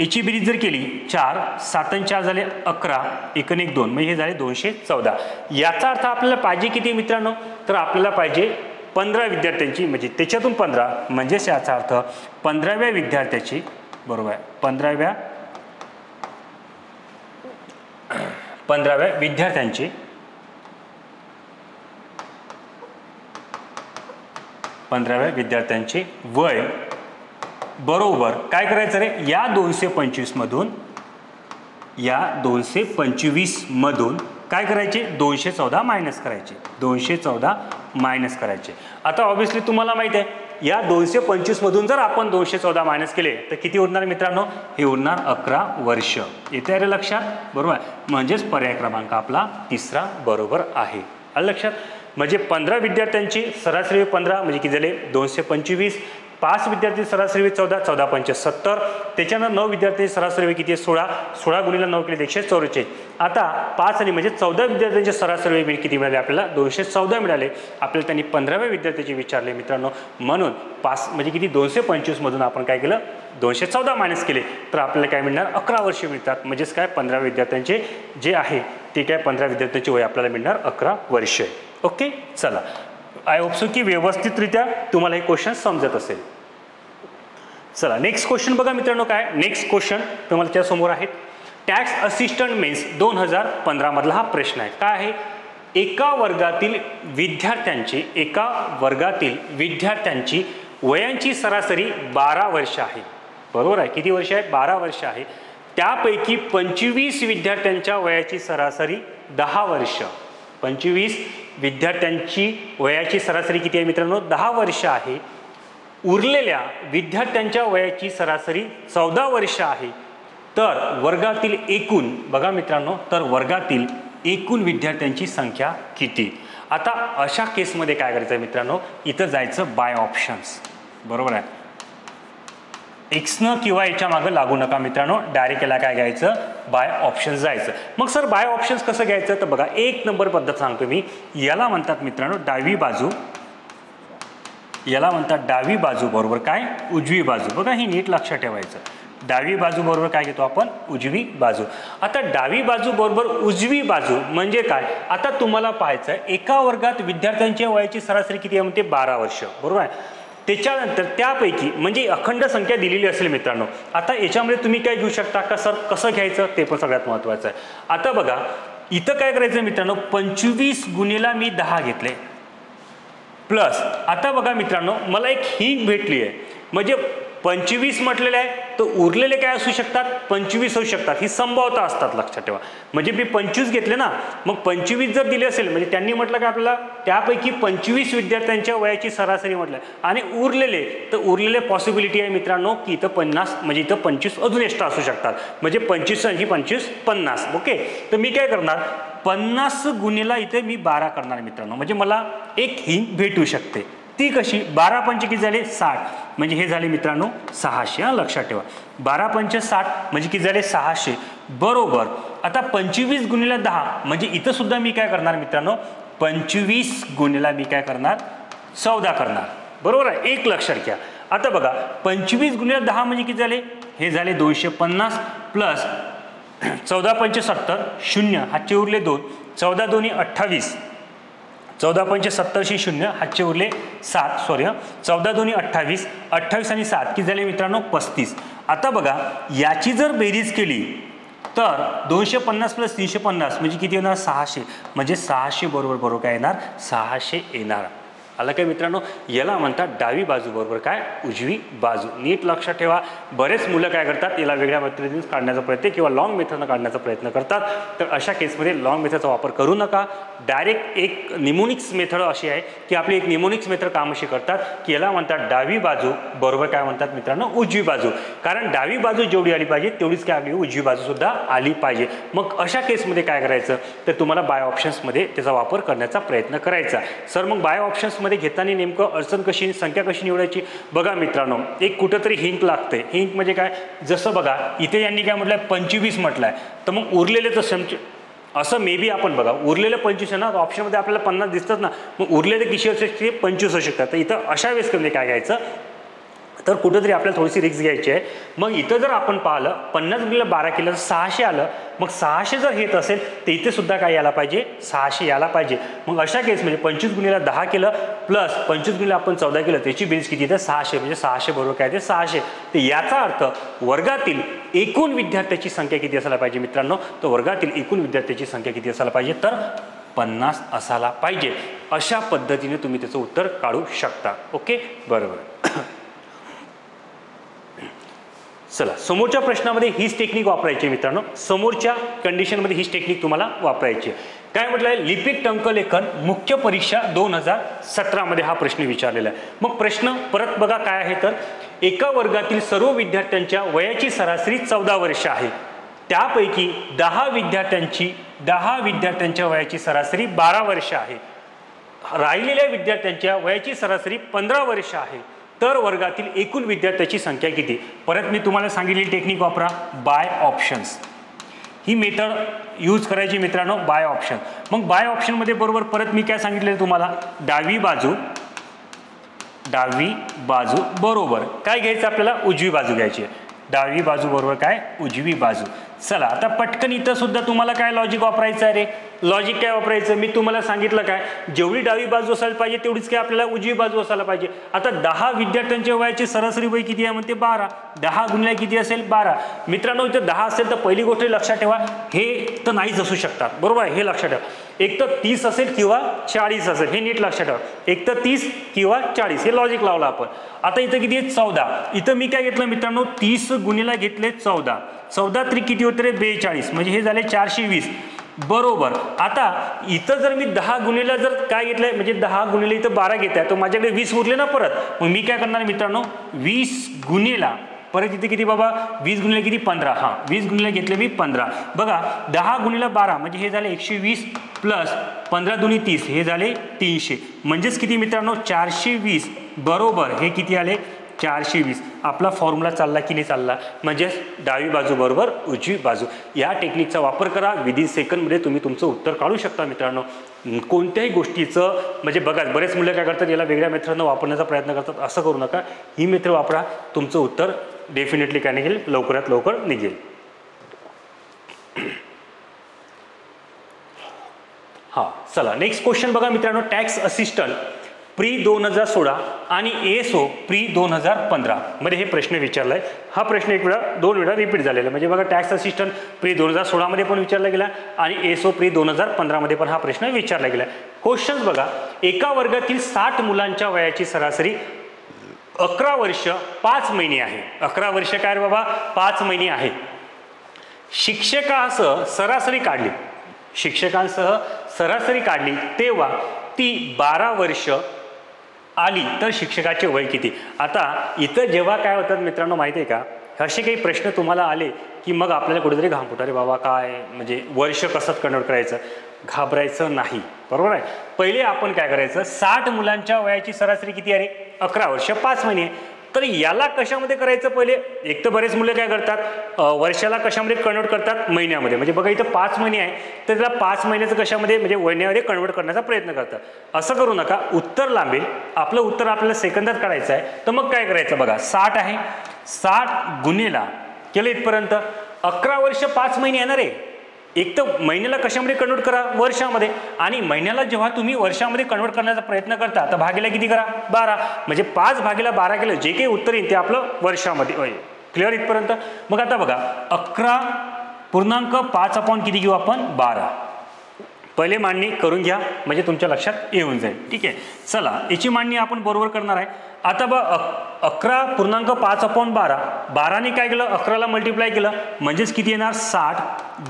याची बेरीज जर केली 4 7 आणि 4 झाले 11, 1 आणि 1 2, म्हणजे हे झाले 214. याचा अर्थ आपल्याला पाहिजे किती मित्रांनो, तर आपल्याला पाहिजे 15 विद्यार्थ्यांची, म्हणजे त्याच्यातून 15, म्हणजेच याचा अर्थ 15व्या विद्यार्थ्याची, बरोबर आहे, 15व्या विद्यार्थ्यांचे 15व्या विद्यार्थ्यांचे वय बरोबर काय करायचं रे, या 225 मधून काय करायचे 214 मायनस करायचे, 214 मायनस करायचे. आता ऑब्व्हियसली तुम्हाला माहिती आहे या 225 मधून जर आपण 214 मायनस केले तर किती उरणार मित्रांनो, हे उरणार 11 वर्ष. येते अरे लक्षात, बरोबर. म्हणजेच पर्याय क्रमांक आपला 3रा बरोबर आहे. आलं लक्षात. म्हणजे 15 विद्यार्थ्यांची सरासरी 15 म्हणजे किती झाले 225. 5 विद्यार्थी सरासरी 14, 14 पंचे 70. त्याच्यानंतर 9 विद्यार्थी सरासरी किती 16, 16 गुणिला 9 केले 144. आता 5 आणि म्हणजे 14 विद्यार्थ्यांचे सरासरी किती मिळाले आपल्याला 214 मिळाले. आपल्याला त्यांनी 15व्या विद्यार्थ्याचे विचारले मित्रांनो, म्हणून 5 म्हणजे किती 225 मधून आपण काय केलं 214 मायनस केले तर आपल्याला काय मिळणार 11 वर्ष मिळतात. म्हणजेच काय 15 विद्यार्थ्यांचे जे आहे ते काय 15 विद्यार्थ्यांचे वय आपल्याला मिळणार 11 वर्ष. ओके. चला, आय होप सो की व्यवस्थितरित्या तुम्हाला हे क्वेश्चन समजत असेल. चला नेक्स्ट क्वेश्चन बघा मित्रांनो, काय नेक्स्ट क्वेश्चन तुम्हाला त्या समोर आहेत. टॅक्स असिस्टंट मेन्स 2015 मधला हा प्रश्न आहे. काय आहे, एका वर्गातील विद्यार्थ्यांची वयांची सरासरी 12 वर्ष आहे. बरोबर आहे, किती वर्ष आहे, 12 वर्ष आहे. त्यापैकी 25 विद्यार्थ्यांच्या वयाची सरासरी 10 वर्ष. 25 विद्यार्थ्यांची वयाची सरासरी किती आहे मित्रांनो, 10 वर्ष आहे. उरलेल्या विद्यार्थ्यांच्या वयाची सरासरी 14 वर्ष आहे. तर वर्गातील एकूण बघा मित्रांनो, तर वर्गातील एकूण विद्यार्थ्यांची संख्या किती. आता अशा केसमध्ये काय करायचं मित्रांनो, इथं जायचं बाय ऑप्शन्स. बरोबर आहे, एक्सनं किंवा याच्या मागं लागू नका मित्रांनो, डायरेक्ट याला काय घ्यायचं, बाय ऑप्शन्स जायचं. मग सर बाय ऑप्शन्स कसं घ्यायचं, तर बघा 1 नंबर पद्धत सांगतो मी. याला म्हणतात मित्रांनो डावी बाजू, याला म्हणतात डावी बाजू बरोबर काय, उजवी बाजू. बघा ही नीट लक्षात ठेवायचं. डावी बाजू बरोबर काय घेतो आपण, उजवी बाजू. आता डावी बाजू बरोबर उजवी बाजू म्हणजे काय, आता तुम्हाला पाहायचं आहे एका वर्गात विद्यार्थ्यांच्या वयाची सरासरी किती आहे म्हणते, 12 वर्ष. बरोबर आहे. त्याच्यानंतर त्यापैकी म्हणजे अखंड संख्या दिलेली असेल मित्रांनो. आता याच्यामध्ये तुम्ही काय घेऊ शकता का सर, कसं घ्यायचं ते पण सगळ्यात महत्त्वाचं आहे. आता बघा इथं काय करायचं मित्रांनो, 25 गुणिले मी 10 घेतले प्लस, आता बघा मित्रांनो मला एक हिंग भेटली आहे, म्हणजे 25 म्हटलेलं आहे तर उरलेले काय असू शकतात, 25 होऊ शकतात. ही संभाव्यता असतात, लक्षात ठेवा. म्हणजे मी 25 घेतले ना, मग 25 जर दिले असेल म्हणजे त्यांनी म्हटलं का आपल्याला त्यापैकी 25 विद्यार्थ्यांच्या वयाची सरासरी म्हटलं आणि उरलेले पॉसिबिलिटी आहे मित्रांनो की इथं 50 म्हणजे इथं 25 अजून एक्स्ट्रा असू शकतात. म्हणजे 25 आणि 25 50. ओके, तर मी काय करणार, 50 गुणिले इथे मी 12 करणार मित्रांनो, म्हणजे मला एक हिंग भेटू शकते. ती कशी, 12 पंचे किती झाले 60, म्हणजे हे झाले मित्रांनो 600. हा लक्षात ठेवा, 12 पंचे 60 म्हणजे किती झाले 600 बरोबर. आता 25 गुणिले 10 म्हणजे इथं सुद्धा मी काय करणार मित्रांनो, 25 गुणिले मी काय करणार 14 करणार. बरोबर आहे, एक लक्षात घ्या. आता बघा 25 गुणिले 10 म्हणजे किती झाले, हे झाले 250 प्लस 14 पंचे 70, 0 हातचे उरले 2, 14 दोन्ही 28, 14 पंचे 70 0 हातचे उरले 7, सॉरी 14 दोन्ही 28, 28 आणि 7 किती झाले मित्रांनो 35. आता बघा याची जर बेरीज केली तर 250 प्लस 350 म्हणजे किती येणार 600, म्हणजे 600 बरोबर काय येणार 600 येणार. आला काय मित्रांनो, याला म्हणतात डावी बाजू बरोबर काय उजवी बाजू. नीट लक्षात ठेवा. बरेच मुलं काय करतात, याला वेगळ्या पद्धतीने काढण्याचा प्रयत्न किंवा लॉंग मेथडनं काढण्याचा प्रयत्न करतात. तर अशा केसमध्ये लॉंग मेथडचा वापर करू नका. डायरेक्ट एक निमोनिक्स मेथड अशी आहे की आपली एक निमोनिक्स मेथड काम अशी करतात की याला म्हणतात डावी बाजू बरोबर काय म्हणतात मित्रांनो उजवी बाजू. कारण डावी बाजू जेवढी आली पाहिजे तेवढीच काय आली उजवी बाजू सुद्धा आली पाहिजे. मग अशा केसमध्ये काय करायचं, तर तुम्हाला बाय ऑप्शन्समध्ये त्याचा वापर करण्याचा प्रयत्न करायचा. सर मग बाय ऑप्शन्स मध्ये घेताना नेमकं अडचण कशी, संख्या कशी निवडायची, बघा मित्रांनो एक कुठंतरी हिंक लागते. हिंक म्हणजे काय, जसं बघा इथे यांनी काय म्हटलंय 25 म्हटलंय, तर मग उरलेले तर असं मे बी आपण बघा उरलेलं 25 आहे ना, ऑप्शनमध्ये आपल्याला 50 दिसतात ना, मग उरलेले किती असू शकते 25 असू शकतात. तर इथं अशा वेळेस कधी काय घ्यायचं, तर कुठेतरी आपल्याला थोडीशी रिस्क घ्यायची आहे. मग इथं जर आपण पाहिलं 50 गुणिले 12 केलं तर 600 आलं. मग 600 जर येत असेल तर इथे सुद्धा काय यायला पाहिजे 600 यायला पाहिजे. मग अशा केसमध्ये 25 गुणिले 10 केलं प्लस 25 गुणिले आपण 14 केलं, त्याची बेरीज किती तर 600, म्हणजे 600 बरोबर काय ते 600. तर याचा अर्थ वर्गातील एकूण विद्यार्थ्याची संख्या किती असायला पाहिजे मित्रांनो, तर वर्गातील एकूण विद्यार्थ्याची संख्या किती असायला पाहिजे, तर 50 असायला पाहिजे. अशा पद्धतीने तुम्ही त्याचं उत्तर काढू शकता. ओके, बरोबर. चला समोरच्या प्रश्नामध्ये हीच टेक्निक वापरायची मित्रांनो, समोरच्या कंडिशनमध्ये हीच टेक्निक तुम्हाला वापरायची. काय म्हटलं आहे, लिपिक टंकलेखन मुख्य परीक्षा 2017 मध्ये हा प्रश्न विचारलेला आहे. मग प्रश्न परत बघा काय आहे, तर एका वर्गातील सर्व विद्यार्थ्यांच्या वयाची सरासरी 14 वर्ष आहे. त्यापैकी 10 विद्यार्थ्यांच्या वयाची सरासरी 12 वर्ष आहे. राहिलेल्या विद्यार्थ्यांच्या वयाची सरासरी 15 वर्ष आहे. तर वर्गातील एकूण विद्यार्थ्याची संख्या किती. परत मी तुम्हाला सांगितलेली टेक्निक वापरा, बाय ऑप्शन्स. ही मेथड यूज करायची मित्रांनो, बाय ऑप्शन. मग बाय ऑप्शन मध्ये बरोबर परत मी काय सांगितलं तुम्हाला, डावी बाजू बरोबर काय घ्यायचं आपल्याला, उजवी बाजू घ्यायची. डावी बाजू बरोबर काय उजवी बाजू. चला आता पटकन इथं सुद्धा तुम्हाला काय लॉजिक वापरायचं आहे रे. लॉजिक काय वापरायचं मी तुम्हाला सांगितलं काय, जेवढी डावी बाजू असायला पाहिजे तेवढीच काय आपल्याला उजवी बाजू असायला पाहिजे. आता 10 विद्यार्थ्यांच्या वयाची सरासरी वय किती आहे म्हणते 12. 10 गुणिले किती असेल 12. मित्रांनो इथं 10 असेल तर पहिली गोष्ट लक्षात ठेवा हे तर नाहीच असू शकतात, बरोबर आहे, हे लक्षात ठेवा. एक तर 30 असेल किंवा 40 असेल, हे नीट लक्षात ठेवा. एक तर 30 किंवा 40 हे लॉजिक लावलं आपण. आता इथं किती आहे 14. इथं मी काय घेतलं मित्रांनो 30 गुणिले घेतले 14. 14 त्रिक किती होते रे 42, म्हणजे हे झाले 420 बरोबर. आता इथं जर मी 10 गुणिले जर काय घेतलंय म्हणजे 10 गुणिले इथं 12 घेत आहे तर माझ्याकडे 20 उरले ना परत. मग मी काय करणार मित्रांनो 20 गुणिला परत इथे किती बाबा 20 गुणिले किती 15. हां 20 गुणिले घेतले मी 15. बघा 10 गुणिले 12 म्हणजे हे झाले 120 प्लस 15 दुनी 30 हे झाले 300 म्हणजेच किती मित्रांनो 420 बरोबर. हे किती आले 420. आपला फॉर्म्युला चालला की नाही चालला, म्हणजे डावी बाजू बरोबर उजवी बाजू. या टेक्निकचा वापर करा, विदिन सेकंडमध्ये तुम्ही तुमचं उत्तर काढू शकता मित्रांनो. कोणत्याही गोष्टीचं म्हणजे बघा बरेच मुलं काय करतात याला वेगळ्या मेथडनं वापरण्याचा प्रयत्न करतात. असं करू नका, ही मेथड वापरा, तुमचं उत्तर डेफिनेटली काय निघेल लवकरात लवकर निघेल. हां चला नेक्स्ट क्वेश्चन बघा मित्रांनो. टॅक्स असिस्टंट प्री 2016 आणि एसओ प्री 2015 मध्ये हे प्रश्न विचारलाय. हा प्रश्न एक वेळा 2 वेळा रिपीट झालेला, म्हणजे बघा टॅक्स असिस्टंट प्री 2016 मध्ये पण विचारला गेला आणि एसओ प्री 2015 मध्ये पण हा प्रश्न विचारला गेला. क्वेश्चन्स बघा, एका वर्गातील 60 मुलांच्या वयाची सरासरी 11 वर्ष 5 महिने आहे. 11 वर्ष काय रे बाबा 5 महिने आहे. शिक्षकासह सरासरी काढली, शिक्षकांसह सरासरी काढली तेव्हा ती 12 वर्ष आली तर शिक्षकाचे वय किती. आता इथं जेव्हा काय होतात मित्रांनो माहिती आहे का, असे काही प्रश्न तुम्हाला आले की मग आपल्याला कुठेतरी घाम फुटते, अरे बाबा काय म्हणजे वर्ष कसं कन्वर्ट करायचं. घाबरायचं नाही, बरोबर आहे. पहिले आपण काय करायचं 60 मुलांच्या वयाची सरासरी किती आहे रे 11 वर्ष 5 महिने. तर याला कशामध्ये करायचं पहिले, एक तर बरेच मुलं काय करतात वर्षाला कशामध्ये कन्वर्ट करतात महिन्यामध्ये. म्हणजे बघा इथं 5 महिने आहे तर त्याला 5 महिन्याचं कशामध्ये म्हणजे महिन्यामध्ये कन्वर्ट करण्याचा प्रयत्न करतात. असं करू नका, उत्तर लांबेल. आपलं उत्तर आपल्याला सेकंदात काढायचं आहे. तर मग काय करायचं बघा 60 आहे, 60 गुणिला केलं इथपर्यंत 11 वर्ष 5 महिने येणार आहे. एक तर महिन्याला कशामध्ये कन्वर्ट करा वर्षामध्ये, आणि महिन्याला जेव्हा तुम्ही वर्षामध्ये कन्वर्ट करण्याचा प्रयत्न करता तर भागीला किती करा 12, म्हणजे 5 भागीला 12 केलं जे काही उत्तर येईल ते आपलं वर्षामध्ये. क्लिअर इथपर्यंत. मग आता बघा 11.5 अपॉन किती घेऊ आपण 12. पहिले मांडणी करून घ्या म्हणजे तुमच्या लक्षात येऊन जाईल. ठीक आहे, चला याची मांडणी आपण बरोबर करणार आहे. आता बघ 11.5 अपॉन 12, 12ने काय केलं 11ला मल्टिप्लाय केलं म्हणजेच किती येणार 60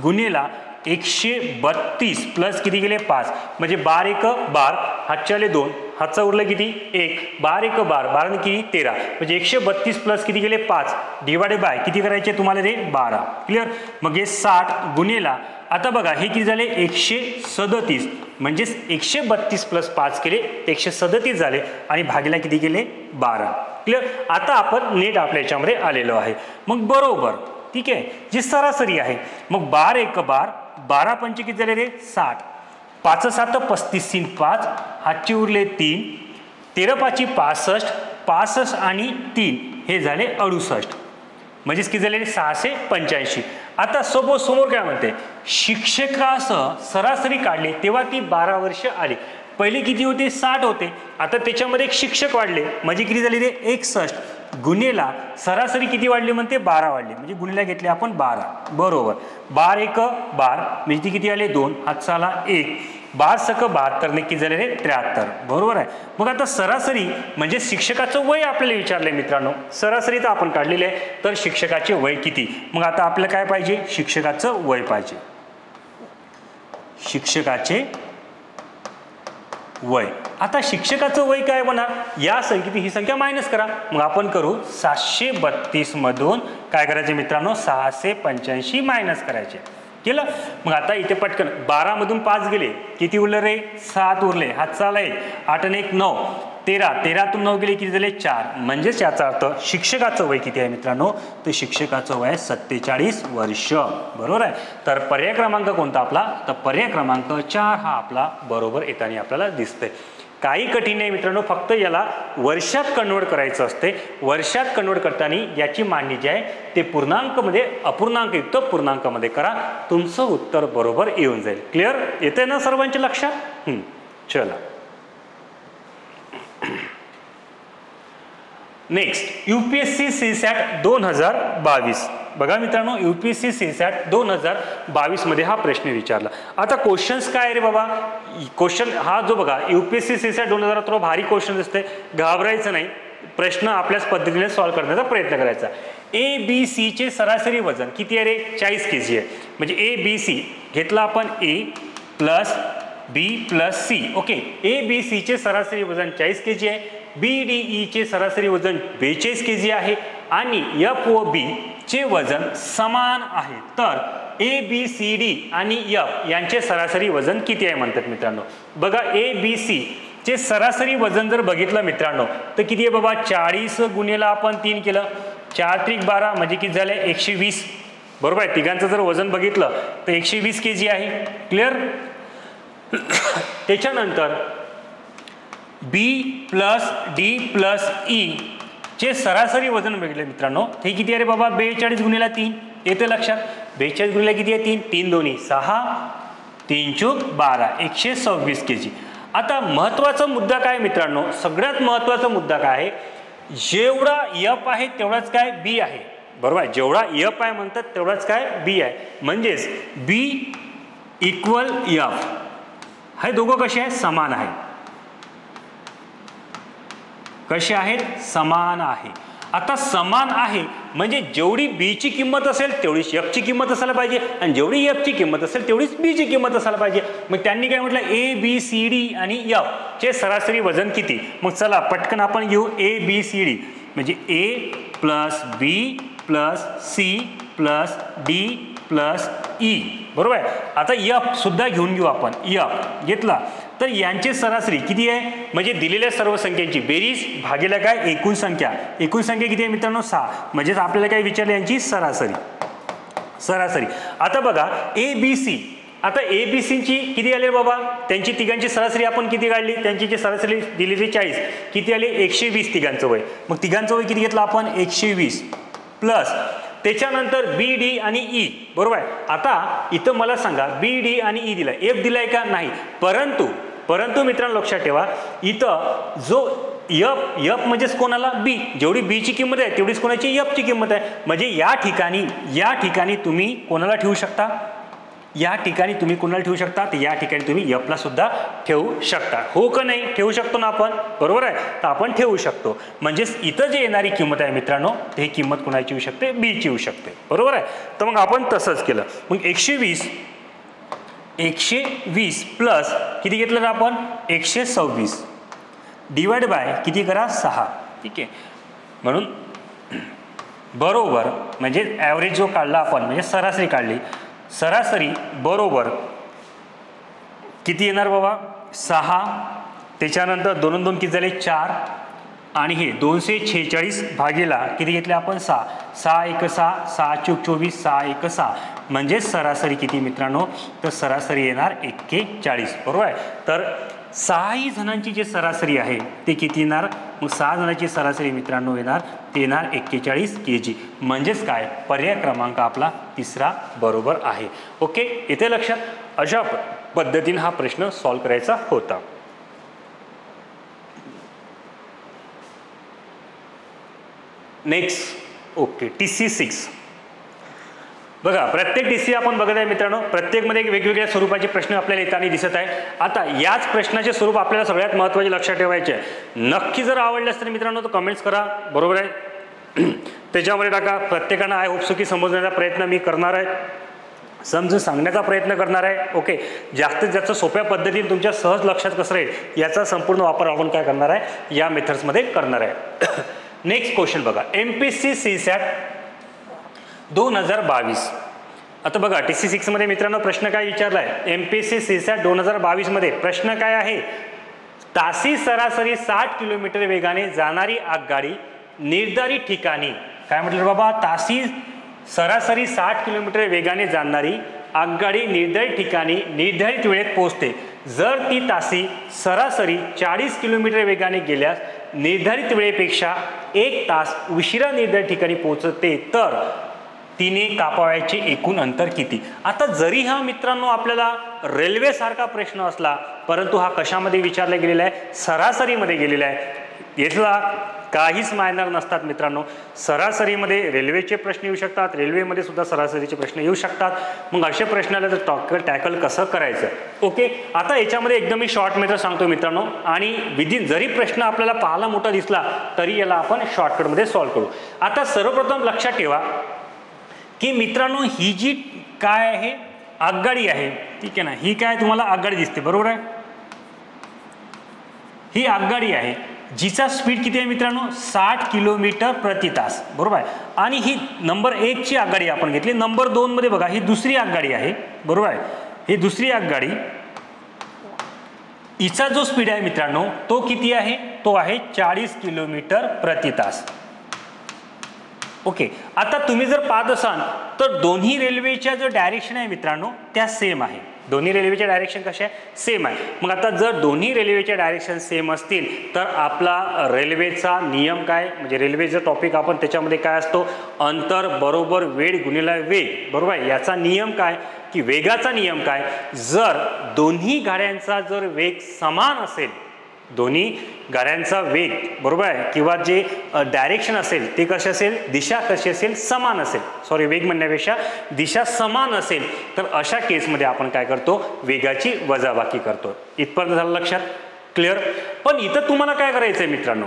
गुणिला 132 प्लस किती गेले 5, म्हणजे 12 1 12, हातच्या आले 2, हातचा उरलं किती 1, 12 1 12, 12 किती 13, म्हणजे 132 प्लस किती गेले 5 डिवाइडेड बाय किती करायचे तुम्हाला ते 12. क्लिअर. मग हे 60 गुणिला आता बघा हे किती झाले 137, म्हणजेच 132 प्लस 5 केले 137 झाले आणि भागीला किती केले 12. क्लिअर. आता आपण नेट आपल्या याच्यामध्ये आलेलो आहे. मग बरोबर ठीक आहे जी सरासरी आहे. मग 12 1 12, 12 पंचे किती झाले रे 60, 5 7 35 3 5, हातचे उरले 3, 13 5 65, 65 आणि 3 हे झाले 68, म्हणजेच किती झाले 685. आता समोर काय म्हणते शिक्षकासह सरासरी काढली तेव्हा ती 12 वर्ष आली. पहिले किती होते 60 होते, आता त्याच्यामध्ये एक शिक्षक वाढले म्हणजे किती झाले ते 61 गुणिला सरासरी किती वाढली म्हणते 12 वाढली, म्हणजे गुणिला घेतले आपण 12 बरोबर. 12 1 12 म्हणजे ती किती आले 2, हातचा आला 1, 12 सक 72 ने किती झाले रे 73 बरोबर आहे. मग आता सरासरी म्हणजे शिक्षकाचं वय आपल्याला विचारलंय मित्रांनो. सरासरी तर आपण काढलेली आहे, तर शिक्षकाचे वय किती. मग आता आपल्याला काय पाहिजे शिक्षकाचं वय पाहिजे. शिक्षकाचे वय. आता शिक्षकाचं वय काय होणार, या संख्येत ही संख्या मायनस करा. मग आपण करू 732 मधून काय करायचे मित्रांनो 685 मायनस करायचे. केलं. मग आता इथे पटकन 12 मधून 5 गेले किती उरले रे 7 उरले, हातचा आला 1, 8 आणि 1 9, 13, 13तून 9 गेले किती झाले 4, म्हणजेच याचा अर्थ शिक्षकाचं वय किती आहे मित्रांनो, तर शिक्षकाचं वय 47 वर्ष बरोबर आहे. तर पर्याय क्रमांक कोणता आपला, तर पर्याय क्रमांक 4 हा आपला बरोबर येताना आपल्याला दिसतंय. काही कठीण नाही मित्रांनो, फक्त याला वर्षात कन्वर्ट करायचं असते. वर्षात कन्वर्ट करताना याची मांडणी जी आहे ते पूर्णांकमध्ये अपूर्णांकयुक्त पूर्णांकामध्ये करा, तुमचं उत्तर बरोबर येऊन जाईल. क्लिअर? येते ना सर्वांच्या लक्षात? चला नेक्स्ट, UPSC CSAT 2022. बघा मित्रांनो, UPSC CSAT 2022 मध्ये हा प्रश्न विचारला. आता क्वेश्चन्स काय रे बाबा, क्वेश्चन हा जो बघा UPSC CSAT 2000 थोडा भारी क्वेश्चन दिसते, घाबरायचं नाही, प्रश्न आपल्याच पद्धतीने सॉल्व्ह करण्याचा प्रयत्न करायचा. ABC चे सरासरी वजन किती आहे रे? 40 kg आहे. म्हणजे ABC घेतला आपण A plus B plus C. Okay, ABC चे सरासरी वजन 40 kg आहे. BDE चे सरासरी वजन 42 kg आहे आणि F व B चे वजन समान आहे. तर ABCD आणि F यांचे सरासरी वजन किती आहे म्हणतात मित्रांनो. बघा ABC चे सरासरी वजन जर बघितलं मित्रांनो तर किती आहे बाबा, 40 गुणिले आपण 3 केलं, 4 त्रिक 12 म्हणजे किती झाले 120. बरोबर आहे. तिघांचं जर वजन बघितलं तर 120 kg आहे. क्लिअर? त्याच्यानंतर B plus D plus E चे सरासरी वजन बघितले मित्रांनो, ते किती आहे रे बाबा, 42 गुणिले 3. येते लक्षात? 42 गुणिले किती आहे 3, 3 दोन्ही 6, 3 चूक 12, 126 kg. आता महत्वाचा मुद्दा काय मित्रांनो, सगळ्यात महत्वाचा मुद्दा काय आहे, जेवढा F आहे तेवढाच काय B आहे. बरोबर आहे. जेवढा F आहे म्हणतात तेवढाच काय B आहे. म्हणजेच B इक्वल F, हे दोघं कसे आहेत, समान आहे. कसे आहेत, समान आहे. आता समान आहे म्हणजे जेवढी B ची किंमत असेल तेवढीच F ची किंमत असायला पाहिजे आणि जेवढी F ची किंमत असेल तेवढीच B ची किंमत असायला पाहिजे. मग त्यांनी काय म्हटलं, ABCD आणि F चे सरासरी वजन किती. मग चला पटकन आपण घेऊ ABCD, म्हणजे A plus B plus C plus D plus E. बरोबर आहे. आता F सुद्धा घेऊन घेऊ आपण. F घेतला तर यांचे सरासरी किती आहे, म्हणजे दिलेल्या सर्व संख्यांची बेरीज भागिले काय एकूण संख्या. एकूण संख्या किती आहे मित्रांनो, 6. म्हणजेच आपल्याला काय विचारलं, यांची सरासरी. आता बघा ABC, आता ABCची किती आले बाबा, त्यांची तिघांची सरासरी आपण किती काढली, त्यांची जी सरासरी दिलेली 40, किती आले 120 तिघांचं वय. मग तिघांचं वय किती घेतलं आपण 120 प्लस त्याच्यानंतर BD आणि E. बरोबर आहे. आता इथं मला सांगा BD आणि E दिलाय, F दिलाय का नाही. परंतु मित्रांनो लक्षात ठेवा, इथं जो F म्हणजेच कोणाला B, जेवढी B ची किंमत आहे तेवढीच कोणाची F ची किंमत आहे. म्हणजे या ठिकाणी तुम्ही कोणाला ठेवू शकता, या ठिकाणी तुम्ही कोणाला ठेवू शकता, तर या ठिकाणी तुम्ही F ला सुद्धा ठेवू शकता. हो का नाही, ठेवू शकतो ना आपण. बरोबर आहे. तर आपण ठेवू शकतो. म्हणजेच इथं जे येणारी किंमत आहे मित्रांनो, ही किंमत कोणाची येऊ शकते, B ची येऊ शकते. बरोबर आहे. तर मग आपण तसंच केलं. मग 120 प्लस किती घेतलं तर आपण 126 डिवाइड बाय किती करा 6. ठीक आहे. म्हणून बरोबर म्हणजे ॲव्हरेज जो काढला आपण, म्हणजे सरासरी काढली, सरासरी बरोबर किती येणार बाबा 6. त्याच्यानंतर 2 2 किती झाले 4 आणि हे 246 भागीला किती घेतले आपण 6. 6 1 6, 6 चूक 24, 6 1 6. म्हणजे सरासरी किती मित्रांनो, तर सरासरी येणार 41. बरोबर आहे. तर 6 जणांची जे सरासरी आहे ते किती येणार, मग 6 जणांची सरासरी मित्रांनो येणार ते येणार 41 kg. म्हणजेच काय, पर्याय क्रमांक आपला तिसरा बरोबर आहे. ओके, इथे लक्षात. अशा पद्धतीने हा प्रश्न सॉल्व्ह करायचा होता. Next, okay, TC6. बघा प्रत्येक TC आपण बघत आहे मित्रांनो, प्रत्येकमध्ये वेगवेगळ्या स्वरूपाचे प्रश्न आपल्याला येताना दिसत आहे. आता याच प्रश्नाचे स्वरूप आपल्याला सगळ्यात महत्त्वाचे लक्षात ठेवायचे आहे. नक्की जर आवडले असतील मित्रांनो तर कमेंट्स करा. बरोबर आहे. त्याच्यामध्ये टाका. प्रत्येकानं आय होप सो की समजण्याचा प्रयत्न मी करणार आहे, समजून सांगण्याचा प्रयत्न करणार आहे. ओके, जास्तीत जास्त सोप्या पद्धतीने तुमच्या सहज लक्षात कसं राहील याचा संपूर्ण वापर आपण काय करणार आहे, या मेथड्समध्ये करणार आहे. नेक्स्ट क्वेश्चन बघा, MPSC CSAT 2022. आता बघा TC6 मध्ये मित्रांनो प्रश्न काय विचारलाय, MPSC CSAT 2022 मध्ये प्रश्न काय आहे, तासी सरासरी 60 किलोमीटर वेगाने जाणारी आगगाडी निर्धारित ठिकाणी, काय म्हटलं बाबा, तासी सरासरी 60 किलोमीटर वेगाने जाणारी आगगाडी निर्धारित ठिकाणी निर्धारित वेळेत पोहोचते जर ती तासी सरासरी 40 किलोमीटर वेगाने गेल्यास निर्धारित वेळेपेक्षा 1 तास उशिरा निर्धारित ठिकाणी पोहोचते तर तिने कापावयाचे एकूण अंतर किती. आता जरी हा मित्रांनो आपल्याला रेल्वे सारखा प्रश्न असला, परंतु हा कशामध्ये विचारला गेलेला आहे, सरासरीमध्ये गेलेला आहे. यातला काहीच मायनर नसतात मित्रांनो. सरासरीमध्ये रेल्वेचे प्रश्न येऊ शकतात, रेल्वेमध्ये सुद्धा सरासरीचे प्रश्न येऊ शकतात. मग अशा प्रश्नाला जर टॅकल कसं करायचं. ओके, आता याच्यामध्ये एकदम मी शॉर्ट मेथड सांगतो मित्रांनो, आणि विदिन जरी प्रश्न आपल्याला पाहायला मोठा दिसला तरी याला आपण शॉर्टकटमध्ये सॉल्व्ह करू. आता सर्वप्रथम लक्षात ठेवा की मित्रांनो ही जी काय आहे आगगाडी आहे, ठीक आहे ना, ही काय तुम्हाला आगगाडी दिसते बरोबर आहे. ही आगगाडी आहे जिचा स्पीड किती आहे मित्रांनो 60 किलोमीटर प्रति तास बरोबर आहे. आणि ही नंबर 1 ची आगगाडी आपण घेतली. नंबर 2 मध्ये बघा ही दुसरी आगगाडी आहे बरोबर आहे. ही दुसरी आगगाडी, हिचा जो स्पीड आहे मित्रांनो तो किती आहे, तो आहे 40 किलोमीटर प्रति तास. ओके, आता तुम्ही जर पाहत असाल तर दोन्ही रेल्वेच्या जो डायरेक्शन आहे मित्रांनो त्या सेम आहे. दोन्ही रेल्वेच्या डायरेक्शन कशा आहे, सेम आहे. मग आता जर दोन्ही रेल्वेच्या डायरेक्शन सेम असतील तर आपला रेल्वेचा नियम काय, म्हणजे रेल्वेचा टॉपिक आपण त्याच्यामध्ये काय असतो, अंतर बरोबर वेळ गुणिले वेग बरोबर आहे. याचा नियम काय की वेगाचा नियम काय, जर दोन्ही गाड्यांचा जर वेग समान असेल, दोन्ही गाड्यांचा वेग बरोबर आहे किंवा जे डायरेक्शन असेल ते कसे असेल, दिशा कशी असेल, समान असेल, सॉरी वेग म्हणण्यापेक्षा दिशा समान असेल तर अशा केसमध्ये आपण काय करतो, वेगाची वजाबाकी करतो. इथपर्यंत झालं लक्षात, क्लिअर. पण इथं तुम्हाला काय करायचं आहे मित्रांनो,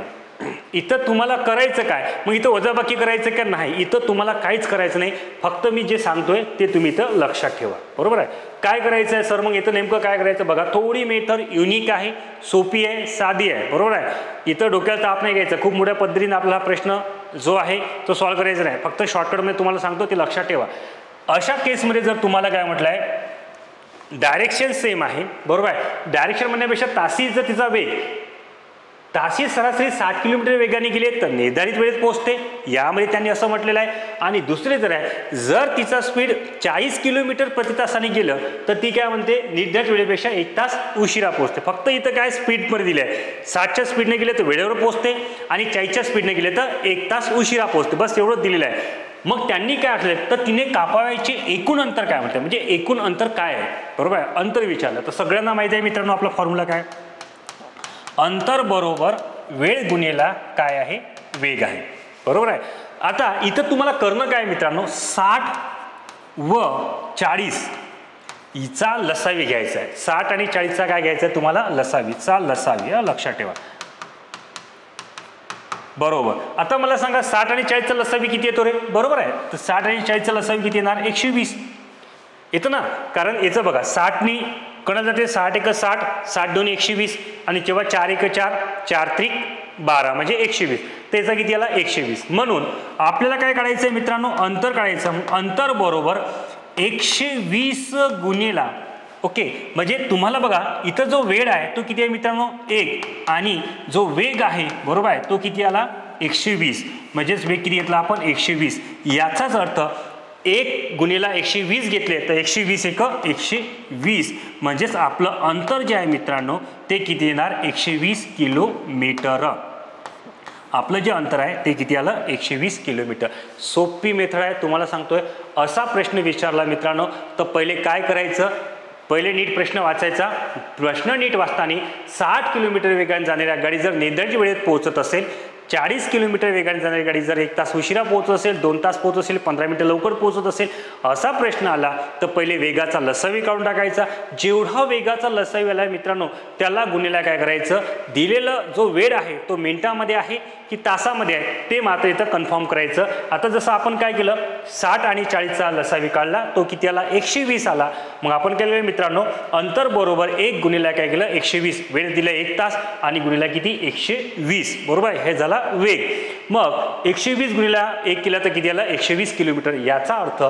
इथं तुम्हाला करायचं काय, मग इथं वजाबाकी करायचं का नाही, इथं तुम्हाला काहीच करायचं नाही. फक्त मी जे सांगतोय ते तुम्ही इथं लक्षात ठेवा बरोबर आहे. काय करायचं आहे सर, मग इथं नेमकं काय करायचं बघा. थोडी मेथड युनिक आहे, सोपी आहे, साधी आहे बरोबर आहे. इथं डोक्याला ताप नाही घ्यायचा, खूप मोठ्या पद्धतीने आपला प्रश्न जो आहे तो सॉल्व्ह करायचा नाही. फक्त शॉर्टकटमध्ये तुम्हाला सांगतो ते लक्षात ठेवा. अशा केसमध्ये जर तुम्हाला काय म्हटलं आहे, डायरेक्शन सेम आहे बरोबर आहे. डायरेक्शन म्हणण्यापेक्षा तासी जर तिचा वेग ताशी सरासरी 60 किलोमीटर वेगाने गेले तर निर्धारित वेळेत पोहोचते, यामध्ये त्यांनी असं म्हटलेलं आहे. आणि दुसरे जर आहे, जर तिचा स्पीड 40 किलोमीटर प्रति तासाने गेलं तर ती काय म्हणते, निर्धारित वेळेपेक्षा 1 तास उशिरा पोहोचते. फक्त इथं काय स्पीडमध्ये दिले आहे, 60च्या स्पीडने गेले तर वेळेवर पोहोचते आणि 40च्या स्पीडने गेले तर 1 तास उशिरा पोहोचते, बस एवढंच दिलेलं आहे. मग त्यांनी काय म्हटलं तर तिने कापावायचे एकूण अंतर काय म्हणते, म्हणजे एकूण अंतर काय आहे बरोबर आहे. अंतर विचारलं तर सगळ्यांना माहिती आहे मित्रांनो आपला फॉर्म्युला काय, अंतर बरोबर वेळ गुणिला काय आहे, वेग आहे बरोबर आहे. आता इथं तुम्हाला करणं काय मित्रांनो, 60 व 40 हिचा लसावी घ्यायचा आहे. 60 आणि 40चा काय घ्यायचा आहे तुम्हाला, लसावीचा लसावी, लक्षात ठेवा बरोबर. आता मला सांगा 60 आणि 40चा लसावी किती येतो रे, बरोबर आहे. तर 60 आणि 40चा लसावी किती येणार, 120 येतं ना. कारण याचं बघा 60नी कोणाला जाते, 60 एक 60, 60 दोन 120 आणि जेव्हा 4 एक 4, 4 त्रिक 12 म्हणजे 120, त्याचा किती आला 120. म्हणून आपल्याला काय काढायचं आहे मित्रांनो, अंतर काढायचं. अंतर बरोबर 120 गुणिला, ओके, म्हणजे तुम्हाला बघा इथं जो वेळ आहे तो किती आहे मित्रांनो 1 आणि जो वेग आहे बरोबर आहे तो किती आला 120, म्हणजेच वेग किती घेतला आपण 120. याचाच अर्थ 1 गुणिला 120 घेतले तर 120 एक 120, म्हणजेच आपलं अंतर जे आहे मित्रांनो ते किती येणार 120 किलोमीटर. आपलं जे अंतर आहे ते किती आलं 120 किलोमीटर. सोपी मेथड आहे, तुम्हाला सांगतोय. असा प्रश्न विचारला मित्रांनो तर पहिले काय करायचं, पहिले नीट प्रश्न वाचायचा. प्रश्न नीट वाचताना 60 किलोमीटर वेगाने जाणाऱ्या गाडी जर निर्धारित वेळेत पोहोचत असेल, 40 किलोमीटर वेगाने जाणारी गाडी जर 1 तास उशिरा पोहोचत असेल, 2 तास पोहोचत असेल, 15 मिनिटं लवकर पोहोचत असेल, असा प्रश्न आला तर पहिले वेगाचा लसावी काढून टाकायचा. जेवढा वेगाचा लसावी आला मित्रांनो त्याला गुणिले काय करायचं, दिलेला जो वेळ आहे तो मिनिटामध्ये आहे की तासामध्ये आहे ते मात्र इथं कन्फर्म करायचं. आता जसं आपण काय केलं 60 आणि 40चा लसावी काढला तो किती आला 120 आला. मग आपण केलं मित्रांनो अंतर बरोबर 1 गुणिले काय केलं 120, वेळ दिला 1 तास आणि गुणिला किती 120 बरोबर आहे. हे झाला वेग. मग 120 गुणिला 1 केला तर किती आला 120 किलोमीटर. याचा अर्थ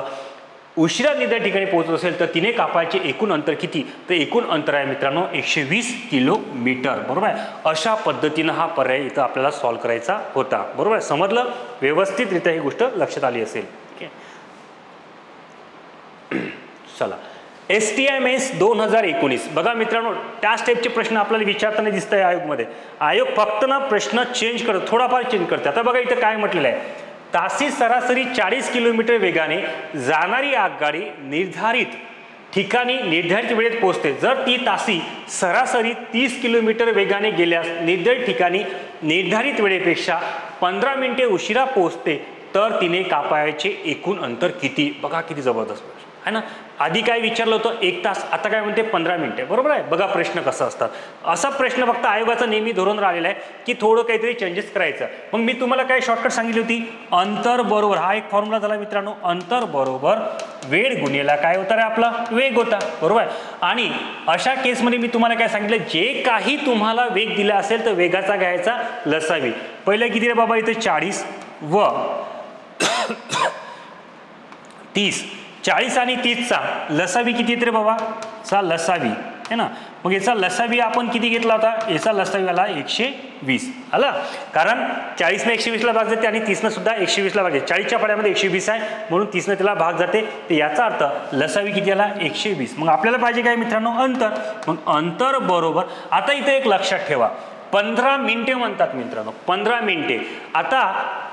उशिरा निर्धारित ठिकाणी पोहोचत असेल तर तिने कापायचे एकूण अंतर किती, तर एकूण अंतर आहे मित्रांनो 120 किलोमीटर बरोबर आहे. अशा पद्धतीनं हा पर्याय इथं आपल्याला सॉल्व्ह करायचा होता बरोबर आहे. समजलं, व्यवस्थितरित्या ही गोष्ट लक्षात आली असेल. चला STI मेन्स 2019 बघा मित्रांनो, त्या स्टेपचे प्रश्न आपल्याला विचारताना दिसत आहे आयोगमध्ये. आयोग फक्त ना प्रश्न चेंज करतो, थोडाफार चेंज करते. आता बघा इथं काय म्हटलेलं आहे, तासी सरासरी 40 किलोमीटर वेगाने जाणारी आगगाडी निर्धारित ठिकाणी निर्धारित वेळेत पोहोचते. जर ती तासी सरासरी 30 किलोमीटर वेगाने गेल्यास निर्धारित ठिकाणी निर्धारित वेळेपेक्षा 15 मिनिटे उशिरा पोहोचते तर तिने कापायचे एकूण अंतर किती. बघा किती जबरदस्त आहे ना. आधी काय विचारलं होतं 1 तास, आता काय म्हणते 15 मिनिटे. बरोबर आहे. बघा प्रश्न कसा असतात. असा प्रश्न फक्त आयोगाचा नेहमी धोरण राहिलेला आहे की थोडं काहीतरी चेंजेस करायचं. मग मी तुम्हाला काय शॉर्टकट सांगितली होती, अंतर बरोबर, हा एक फॉर्म्युला झाला मित्रांनो, अंतर बरोबर वेळ गुणिला काय होता रे आपला वेग होता. बरोबर आहे. आणि अशा केसमध्ये मी तुम्हाला काय सांगितलं, जे काही तुम्हाला वेग दिला असेल तर वेगाचा घ्यायचा लसावी. पहिलं किती रे बाबा इथे 40 व 30, 40 आणि 30चा लसावी किती येते रे बाबा, चा लसावी है ना. मग याचा लसावी आपण किती घेतला होता, याचा लसावी आला 120 आला. कारण 40ने 120ला भाग जाते आणि 30ने सुद्धा 120ला भाग जाते. 40च्या पाड्यामध्ये 120 आहे म्हणून 30ने त्याला भाग जाते. तर याचा अर्थ लसावी किती आला 120. मग आपल्याला पाहिजे काय मित्रांनो अंतर. मग अंतर बरोबर, आता इथे एक लक्षात ठेवा, 15 मिनिटे म्हणतात मित्रांनो, 15 मिनिटे. आता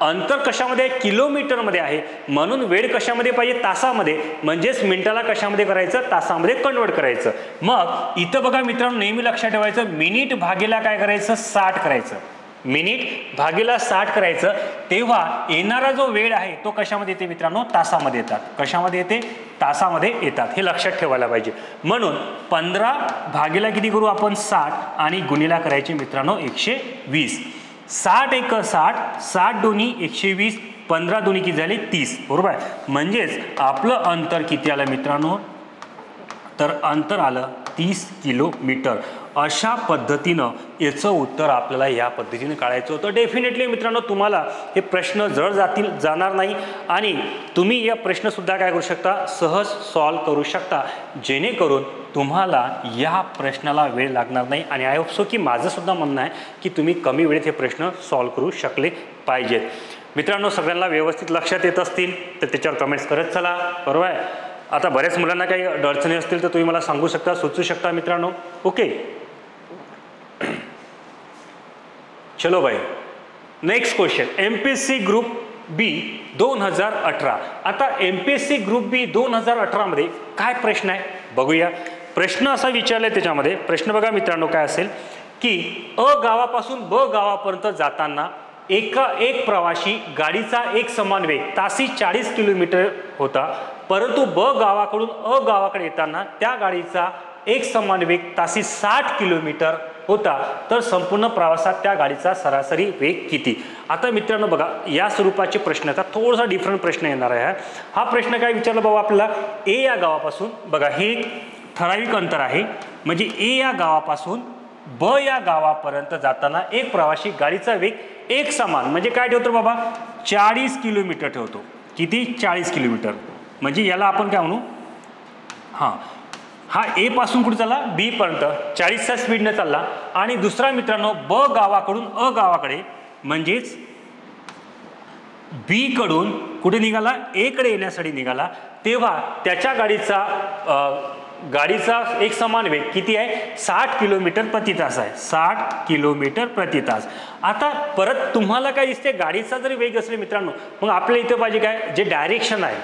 अंतर कशामध्ये आहे, किलोमीटरमध्ये आहे, म्हणून वेळ कशामध्ये पाहिजे, तासामध्ये. म्हणजेच मिनिटाला कशामध्ये करायचं, तासामध्ये कन्वर्ट करायचं. मग इथं बघा मित्रांनो नेहमी लक्षात ठेवायचं, मिनिट भागेला काय करायचं 60 करायचं. मिनिट भागेला 60 करायचं. तेव्हा येणारा जो वेळ आहे तो कशामध्ये येते मित्रांनो, तासामध्ये येतात. कशामध्ये येते, तासामध्ये येतात. हे लक्षात ठेवायला पाहिजे. म्हणून 15 भागेला किती करू आपण 60 आणि गुणिला करायचे मित्रांनो 120. 60 एक 60, 60 दोन्ही 120, 15 दोन्ही किती झाले 30. बरोबर आहे. म्हणजेच आपलं अंतर किती आलं मित्रांनो, तर अंतर आलं 30 किलोमीटर. अशा पद्धतीनं याचं उत्तर आपल्याला या पद्धतीने काढायचं होतं. डेफिनेटली मित्रांनो तुम्हाला हे प्रश्न जड जाणार नाही आणि तुम्ही या प्रश्नसुद्धा काय करू शकता, सहज सॉल्व करू शकता, जेणेकरून तुम्हाला या प्रश्नाला वेळ लागणार नाही. आणि आय होप सो की माझं सुद्धा म्हणणं आहे की तुम्ही कमी वेळेत हे प्रश्न सॉल्व करू शकले पाहिजेत. मित्रांनो सगळ्यांना व्यवस्थित लक्षात येत असतील तर त्याच्यावर कमेंट्स करत चला. बरोबर आहे. आता बऱ्याच मुलांना काही अडचणी असतील तर तुम्ही मला सांगू शकता, सुचवू शकता मित्रांनो. ओके चलो भाई, नेक्स्ट क्वेश्चन, MPSC ग्रुप बी 2018. आता MPSC ग्रुप बी 2018 मध्ये काय प्रश्न आहे बघूया. प्रश्न असा विचारलाय, त्याच्यामध्ये प्रश्न बघा मित्रांनो काय असेल की अ गावापासून ब गावापर्यंत जाताना एक प्रवासी गाडीचा एक समान वेग तासी 40 किलोमीटर होता, परंतु ब गावाकडून अ गावाकडे येताना त्या गाडीचा एक समान वेग तासी 60 किलोमीटर होता, तर संपूर्ण प्रवासात त्या गाडीचा सरासरी वेग किती. आता मित्रांनो बघा या स्वरूपाचे प्रश्नाचा थोडासा डिफरंट प्रश्न येणार आहे. हा प्रश्न काय विचारला बाबा आपल्याला, ए या गावापासून बघा हे एक ठराविक अंतर आहे, म्हणजे ए या गावापासून ब या गावापर्यंत जाताना एक प्रवासी गाडीचा वेग एक समान म्हणजे काय ठेवतो बाबा 40 किलोमीटर ठेवतो. किती 40 किलोमीटर. म्हणजे याला आपण काय म्हणू, हा ए पासून कुठे चालला बी पर्यंत 40च्या स्पीडने चालला. आणि दुसरा मित्रांनो ब गावाकडून अ गावाकडे म्हणजेच बी कडून कुठे निघाला ए कडे येण्यासाठी निघाला, तेव्हा त्याच्या गाडीचा एक समान वेग किती आहे 60 किलोमीटर प्रति तास आहे. 60 किलोमीटर प्रति तास. आता परत तुम्हाला काय दिसते, गाडीचा जरी वेग असेल मित्रांनो मग आपल्याला इथे पाहिजे काय, जे डायरेक्शन आहे.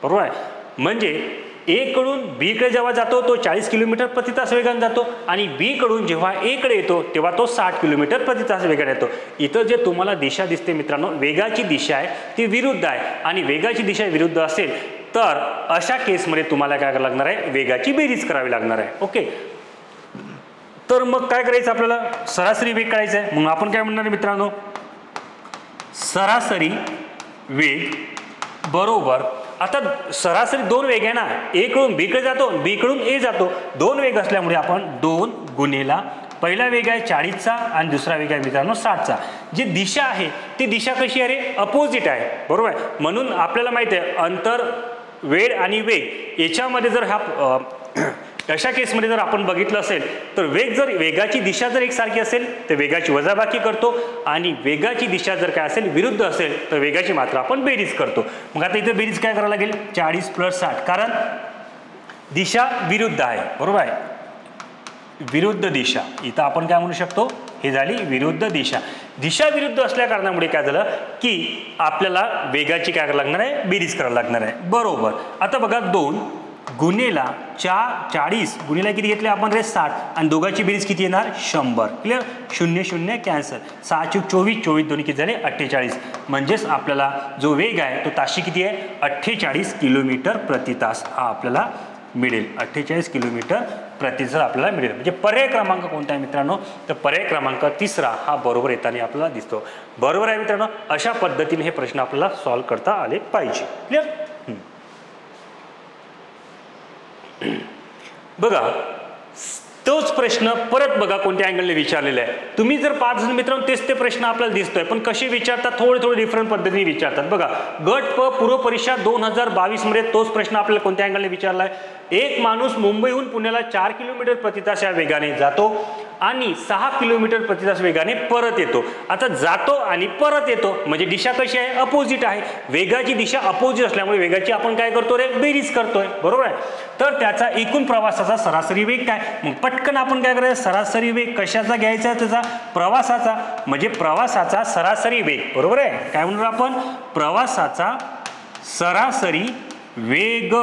बरोबर आहे. म्हणजे ए कडून बी कडे जेव्हा जातो तो 40 किलोमीटर प्रति तास वेगाने जातो आणि बी कडून जेव्हा ए कडे येतो तेव्हा तो 60 किलोमीटर प्रति तास वेगाने येतो. इथं जे तुम्हाला दिशा दिसते मित्रांनो, वेगाची दिशा आहे ती विरुद्ध आहे. आणि वेगाची दिशा विरुद्ध असेल तर अशा केसमध्ये तुम्हाला काय करावं लागणार आहे, वेगाची बेरीज करावी लागणार आहे. ओके, तर मग काय करायचं आपल्याला, सरासरी वेग काढायचा आहे. मग आपण काय म्हणणार मित्रांनो, सरासरी वेग बरोबर, आता सरासरी दोन वेग आहे ना, ए कडून बी कडे जातो बी कडून ए जातो, दोन वेग असल्यामुळे आपण 2 गुणिला पहिला वेग आहे 40चा आणि दुसरा वेग आहे मित्रांनो 60चा. जी दिशा आहे ती दिशा कशी आहे रे, अपोजिट आहे. बरोबर आहे. म्हणून आपल्याला माहिती आहे अंतर वेळ आणि वेग याच्यामध्ये जर अशा केसमध्ये जर आपण बघितलं असेल तर वेगाची दिशा जर एकसारखी असेल तर वेगाची वजाबाकी करतो आणि वेगाची दिशा जर काय असेल विरुद्ध असेल तर वेगाची मात्रा आपण बेरीज करतो. मग आता इथे बेरीज काय करायला लागेल 40 + 60, कारण दिशा विरुद्ध आहे, बरोबर आहे, विरुद्ध दिशा. इथं आपण काय म्हणू शकतो, हे झाली विरुद्ध दिशा. दिशा विरुद्ध असल्या कारणामुळे काय झालं की आपल्याला वेगाची काय करायला लागणार आहे, बेरीज करायला लागणार आहे. बरोबर. आता बघा 2 गुणेला 40 गुणेला किती घेतले आपण रे 60 आणि दोघांची बेरीज किती येणार 100. क्लिअर. 0 0 कॅन्सल. 6 × 24 24 दोन्ही किती झाले 48. म्हणजेच आपल्याला जो वेग आहे तो ताशी किती आहे 48 किलोमीटर प्रति तास हा आपल्याला मिळेल. 48 किलोमीटर प्रति तास आपल्याला मिळेल. म्हणजे पर्याय क्रमांक कोणता आहे मित्रांनो, तर पर्याय क्रमांक 3 हा बरोबर येताना आपल्याला दिसतो. बरोबर आहे मित्रांनो. अशा पद्धतीने हे प्रश्न आपल्याला सॉल्व्ह करता आले पाहिजे. क्लिअर. बघा तोच प्रश्न परत बघा कोणत्या अँगलने विचारलेला आहे. तुम्ही जर 5 जण मित्रांनो तेच ते प्रश्न आपल्याला दिसतोय, पण कसे विचारतात थोडे डिफरंट पद्धतीने विचारतात. बघा गट प पूर्व परीक्षा 2022 मध्ये तोच प्रश्न आपल्याला कोणत्या अँगलने विचारलाय. एक माणूस मुंबईहून पुण्याला 4 किलोमीटर प्रति तास या वेगाने जातो आणि 6 किलोमीटर प्रति तास वेगाने परत येतो. आता जातो आणि परत येतो म्हणजे दिशा कशी आहे, अपोजिट आहे. वेगाची दिशा अपोजिट असल्यामुळे वेगाची आपण काय करतो रे, बेरीज करतोय. बरोबर आहे. तर त्याचा एकूण प्रवासाचा सरासरी वेग काय, मग पटकन आपण काय करायचं, सरासरी वेग कशाचा घ्यायचा, त्याचा प्रवासाचा, म्हणजे प्रवासाचा सरासरी वेग. बरोबर आहे. काय म्हणणार आपण, प्रवासाचा सरासरी वेग.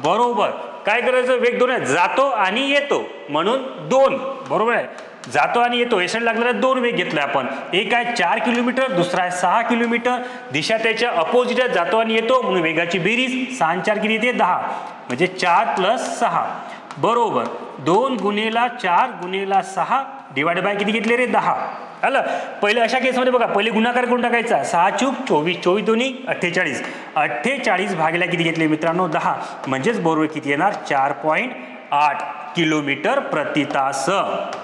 बरोबर. काय करायचं, वेग 2 आहे, जातो आणि येतो म्हणून 2. बरोबर आहे. जातो आणि येतो यासाठी लागलेला 2 वेग घेतला आपण. एक आहे 4 किलोमीटर, दुसरा आहे 6 किलोमीटर. दिशा त्याच्या अपोजिट आहे, जातो आणि येतो म्हणून वेगाची बेरीज 6 × 4 किती येते 10 म्हणजे 4 + 6. बरोबर. 2 गुणेला 4 गुणेला 6 डिवाइड बाय किती घेतले रे 10. आलं. पहिले अशा केसमध्ये बघा पहिले गुणाकार करून टाकायचा. 6 × 24 24 दोन्ही 48. 48 भागिले किती घेतले मित्रांनो 10 म्हणजेच बरोबर किती येणार 4.8 किलोमीटर प्रति तास.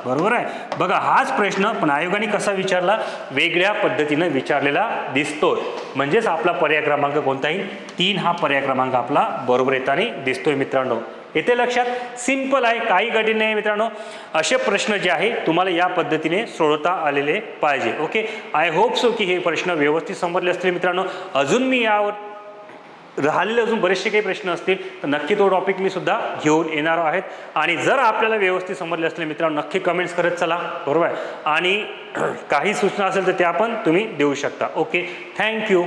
बरोबर आहे. बघा हाच प्रश्न पण आयोगाने कसा विचारला, वेगळ्या पद्धतीने विचारलेला दिसतोय. म्हणजेच आपला पर्याय क्रमांक कोणता येईल 3 हा पर्याय क्रमांक आपला बरोबर येताना दिसतोय मित्रांनो. येथे लक्षात. सिंपल आहे, काही कठीण नाही मित्रांनो. असे प्रश्न जे आहे तुम्हाला या पद्धतीने सोडवता आलेले पाहिजे. ओके. आय होप सो की हे प्रश्न व्यवस्थित समजले असतील मित्रांनो. अजून मी यावर राहिलेले अजून बरेचसे काही प्रश्न असतील तर नक्की तो टॉपिक मी सुद्धा घेऊन येणार आहेत. आणि जर आपल्याला व्यवस्थित समजले असले मित्रांनो नक्की कमेंट्स करत चला. बरोबर आहे. आणि काही सूचना असेल तर त्या पण तुम्ही देऊ शकता. ओके. थँक्यू.